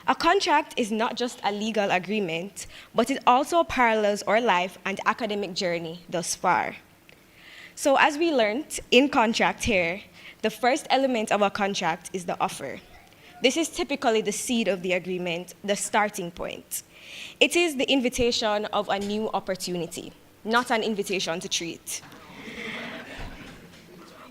A contract is not just a legal agreement, but it also parallels our life and academic journey thus far. So as we learned in contract here, the first element of a contract is the offer. This is typically the seed of the agreement, the starting point. It is the invitation of a new opportunity, not an invitation to treat.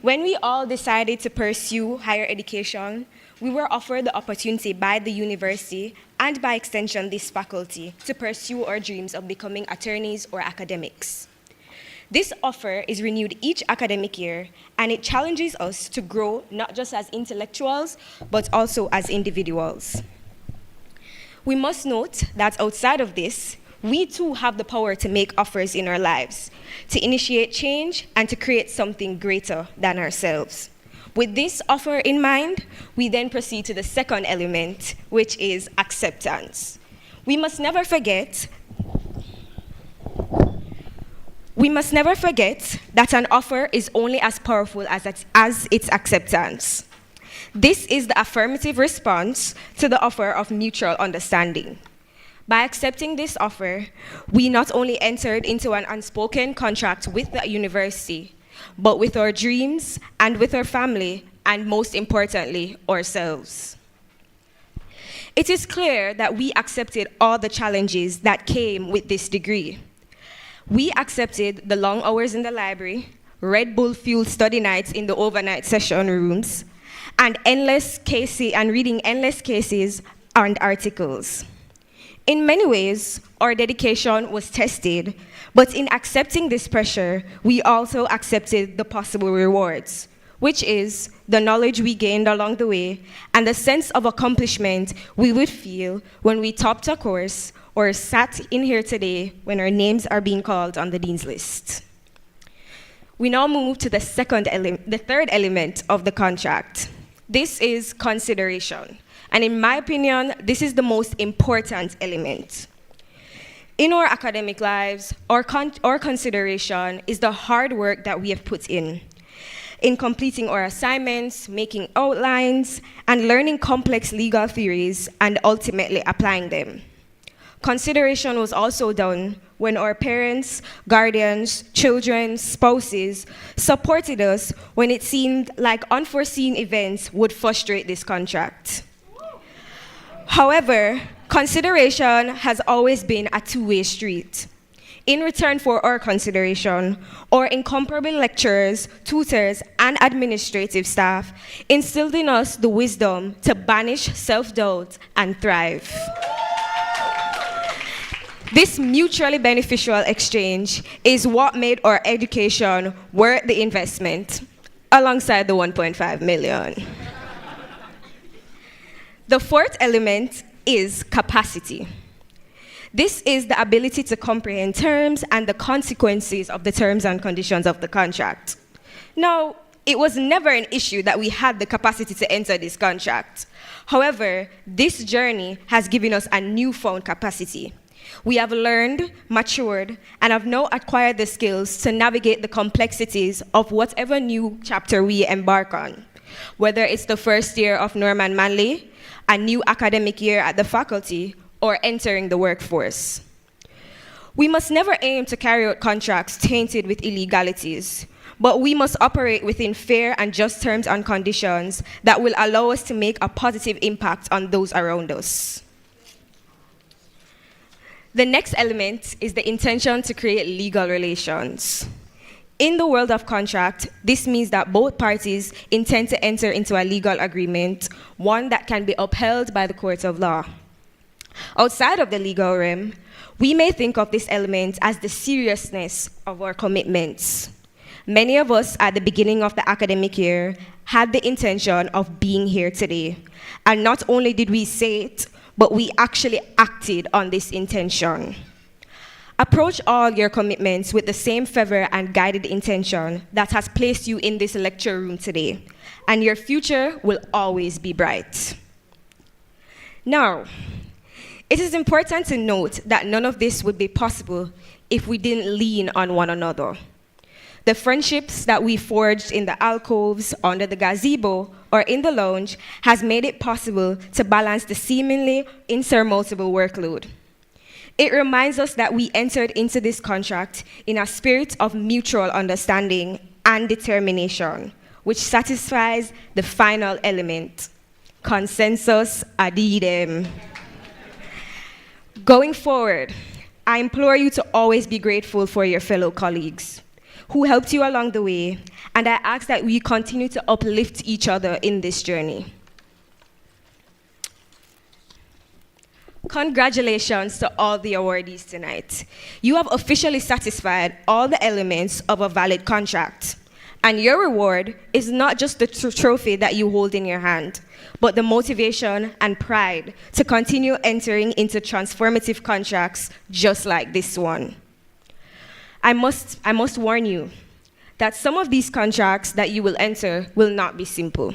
When we all decided to pursue higher education, we were offered the opportunity by the university and by extension this faculty to pursue our dreams of becoming attorneys or academics. This offer is renewed each academic year, and it challenges us to grow not just as intellectuals, but also as individuals. We must note that outside of this, we too have the power to make offers in our lives, to initiate change, and to create something greater than ourselves. With this offer in mind, we then proceed to the second element, which is acceptance. We must never forget that an offer is only as powerful as its acceptance. This is the affirmative response to the offer of mutual understanding. By accepting this offer, we not only entered into an unspoken contract with the university, but with our dreams and with our family, and most importantly, ourselves. It is clear that we accepted all the challenges that came with this degree. We accepted the long hours in the library, Red Bull-fueled study nights in the overnight session rooms, and reading endless cases and articles. In many ways, our dedication was tested, but in accepting this pressure, we also accepted the possible rewards, which is the knowledge we gained along the way and the sense of accomplishment we would feel when we topped a course or sat in here today when our names are being called on the Dean's List. We now move to the third element of the contract. This is consideration. And in my opinion, this is the most important element. In our academic lives, our consideration is the hard work that we have put in completing our assignments, making outlines, and learning complex legal theories, and ultimately applying them. Consideration was also done when our parents, guardians, children, spouses supported us when it seemed like unforeseen events would frustrate this contract. However, consideration has always been a two-way street. In return for our consideration, our incomparable lecturers, tutors, and administrative staff instilled in us the wisdom to banish self-doubt and thrive. This mutually beneficial exchange is what made our education worth the investment, alongside the 1.5 million. The fourth element is capacity. This is the ability to comprehend terms and the consequences of the terms and conditions of the contract. Now, it was never an issue that we had the capacity to enter this contract. However, this journey has given us a newfound capacity. We have learned, matured, and have now acquired the skills to navigate the complexities of whatever new chapter we embark on, whether it's the first year of Norman Manley, a new academic year at the faculty, or entering the workforce. We must never aim to carry out contracts tainted with illegalities, but we must operate within fair and just terms and conditions that will allow us to make a positive impact on those around us. The next element is the intention to create legal relations. In the world of contract, this means that both parties intend to enter into a legal agreement, one that can be upheld by the court of law. Outside of the legal realm, we may think of this element as the seriousness of our commitments. Many of us at the beginning of the academic year had the intention of being here today. And not only did we say it, but we actually acted on this intention. Approach all your commitments with the same fervor and guided intention that has placed you in this lecture room today, and your future will always be bright. Now, it is important to note that none of this would be possible if we didn't lean on one another. The friendships that we forged in the alcoves, under the gazebo, or in the lounge has made it possible to balance the seemingly insurmountable workload. It reminds us that we entered into this contract in a spirit of mutual understanding and determination, which satisfies the final element, consensus ad idem. Going forward, I implore you to always be grateful for your fellow colleagues who helped you along the way, and I ask that we continue to uplift each other in this journey. Congratulations to all the awardees tonight. You have officially satisfied all the elements of a valid contract. And your reward is not just the trophy that you hold in your hand, but the motivation and pride to continue entering into transformative contracts just like this one. I must warn you that some of these contracts that you will enter will not be simple.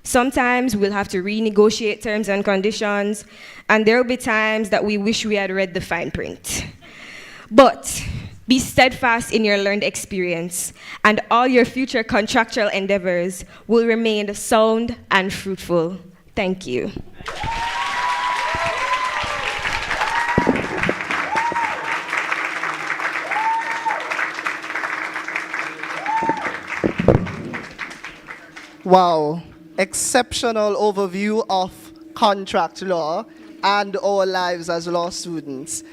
Sometimes we'll have to renegotiate terms and conditions, and there will be times that we wish we had read the fine print. But be steadfast in your learned experience, and all your future contractual endeavors will remain sound and fruitful. Thank you. Wow, exceptional overview of contract law, and our lives as law students.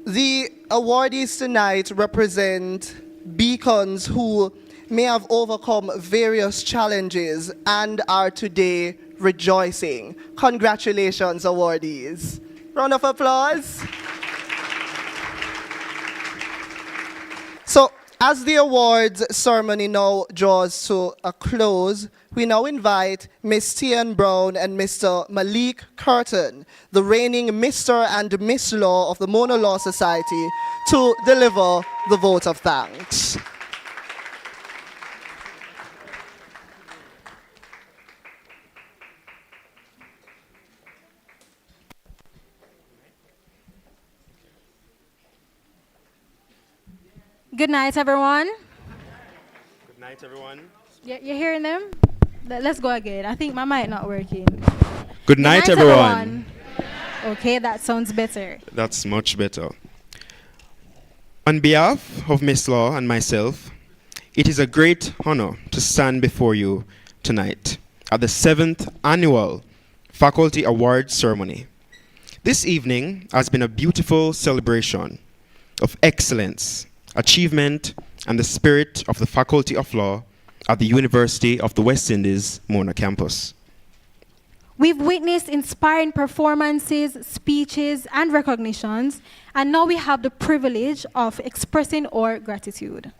The awardees tonight represent beacons who may have overcome various challenges and are today rejoicing. Congratulations, awardees. Round of applause. So, as the awards ceremony now draws to a close, we now invite Ms. Tian Brown and Mr. Malik Curtin, the reigning Mr. and Miss Law of the MonaLaw Society, to deliver the vote of thanks. Good night, everyone. Good night, everyone. You're hearing them? Let's go again. I think my mic not working. Good night, everyone. Okay, that sounds better. That's much better. On behalf of Miss Law and myself, it is a great honor to stand before you tonight at the 7th Annual Faculty Awards Ceremony. This evening has been a beautiful celebration of excellence, achievement, and the spirit of the Faculty of Law at the University of the West Indies, Mona campus. We've witnessed inspiring performances, speeches, and recognitions, and now we have the privilege of expressing our gratitude.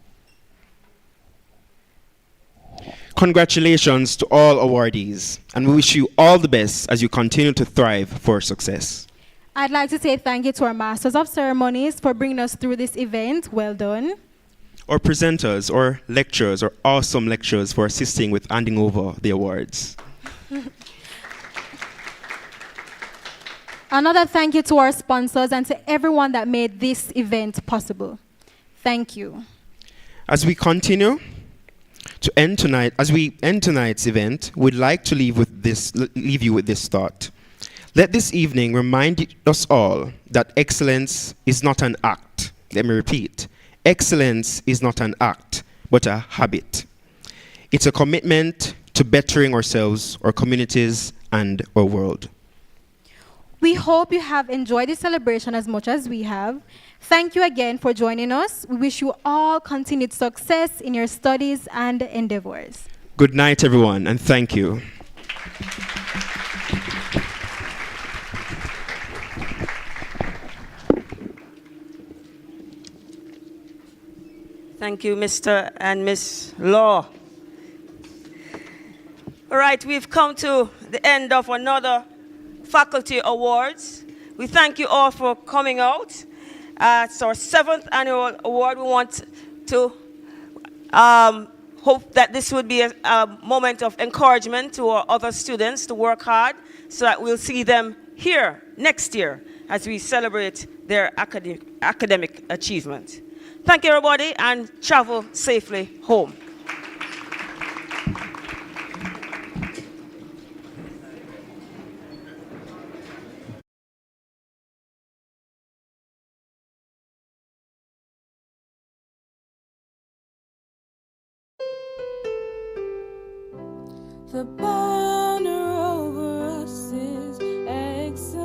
Congratulations to all awardees, and we wish you all the best as you continue to thrive for success. I'd like to say thank you to our Masters of Ceremonies for bringing us through this event. Well done. Our presenters, or lecturers, or awesome lecturers for assisting with handing over the awards. Another thank you to our sponsors and to everyone that made this event possible. Thank you. As we continue to end tonight, as we end tonight's event, we'd like to leave you with this thought. Let this evening remind us all that excellence is not an act. Let me repeat. Excellence is not an act, but a habit. It's a commitment to bettering ourselves, our communities, and our world. We hope you have enjoyed the celebration as much as we have. Thank you again for joining us. We wish you all continued success in your studies and endeavors. Good night, everyone, and thank you. Thank you, Mr. and Miss Law. All right, we've come to the end of another Faculty Awards. We thank you all for coming out. It's our 7th annual award. We want to hope that this would be a moment of encouragement to our other students to work hard so that we'll see them here next year as we celebrate their academic achievement. Thank you, everybody, and travel safely home. The banner over us is excellence,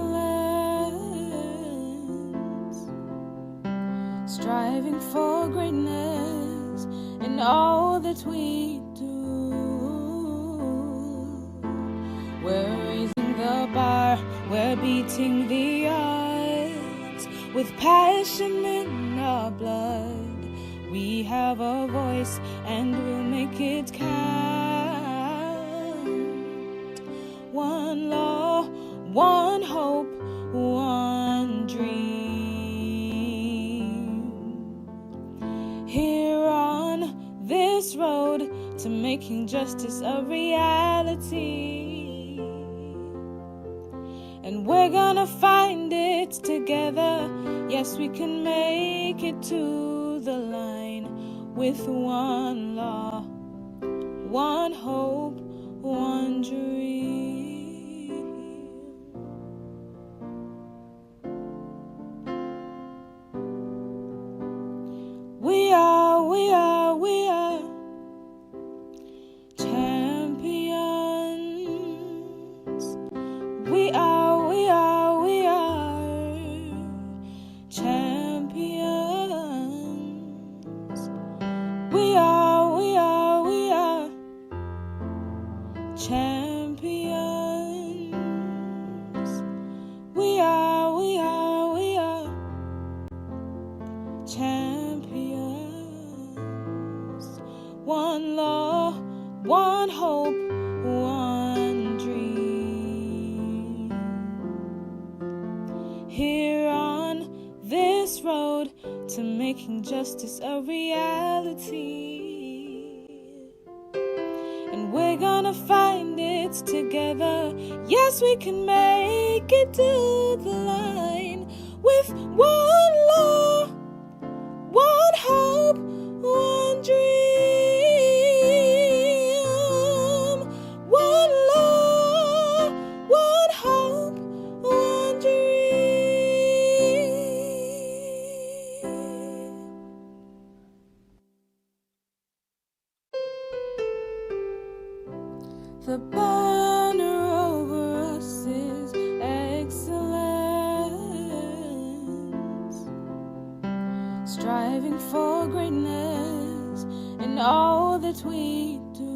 striving for greatness in all that we do. We're raising the bar, we're beating the odds with passion in our blood. We have a voice and we'll make it count. One law, one hope, one dream. Here on this road to making justice a reality. And we're gonna find it together. Yes, we can make it to the line with one law, one hope, one dream. We are champions. We are champions. We are champions. One law, one hope, one dream. Here on this road to making justice a reality. And we're gonna find it together. Yes, we can make it to the line with one law, one hope, one dream. One law, one hope, one dream. The banner over us is excellence, striving for greatness in all that we do.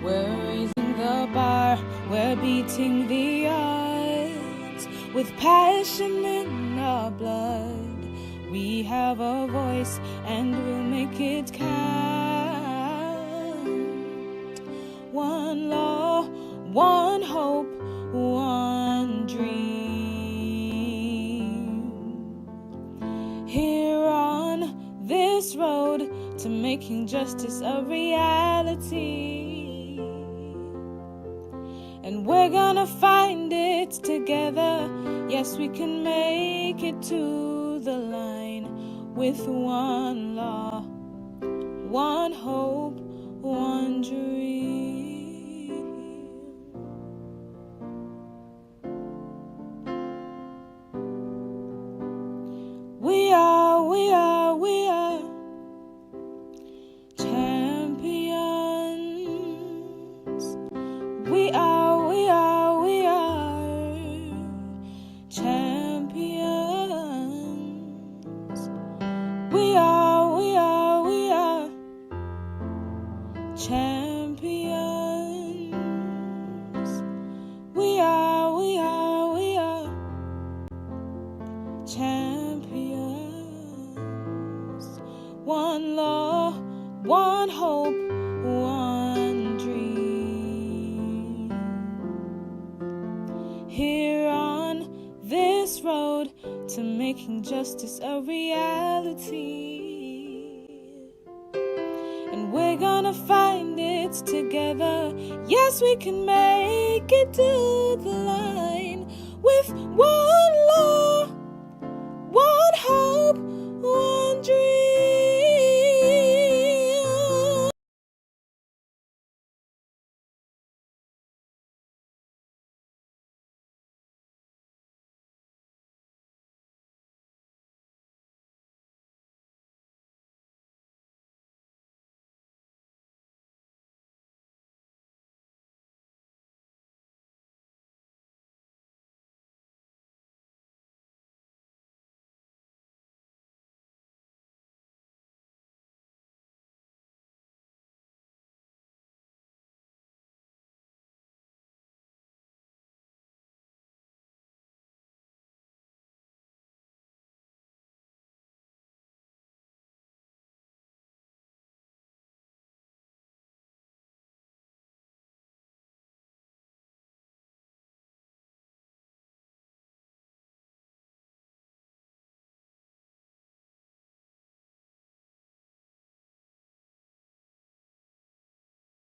We're raising the bar, we're beating the odds with passion in our blood. We have a voice and we'll make it count. One law, one hope, one dream. Here on this road to making justice a reality. And we're gonna find it together. Yes, we can make it to the line with one law, one hope, one dream. We are champions. We are champions. We are champions. We are champions. One law, one hope, one dream. Here on this road to making justice a reality. And we're gonna find it together. Yes, we can make it to the line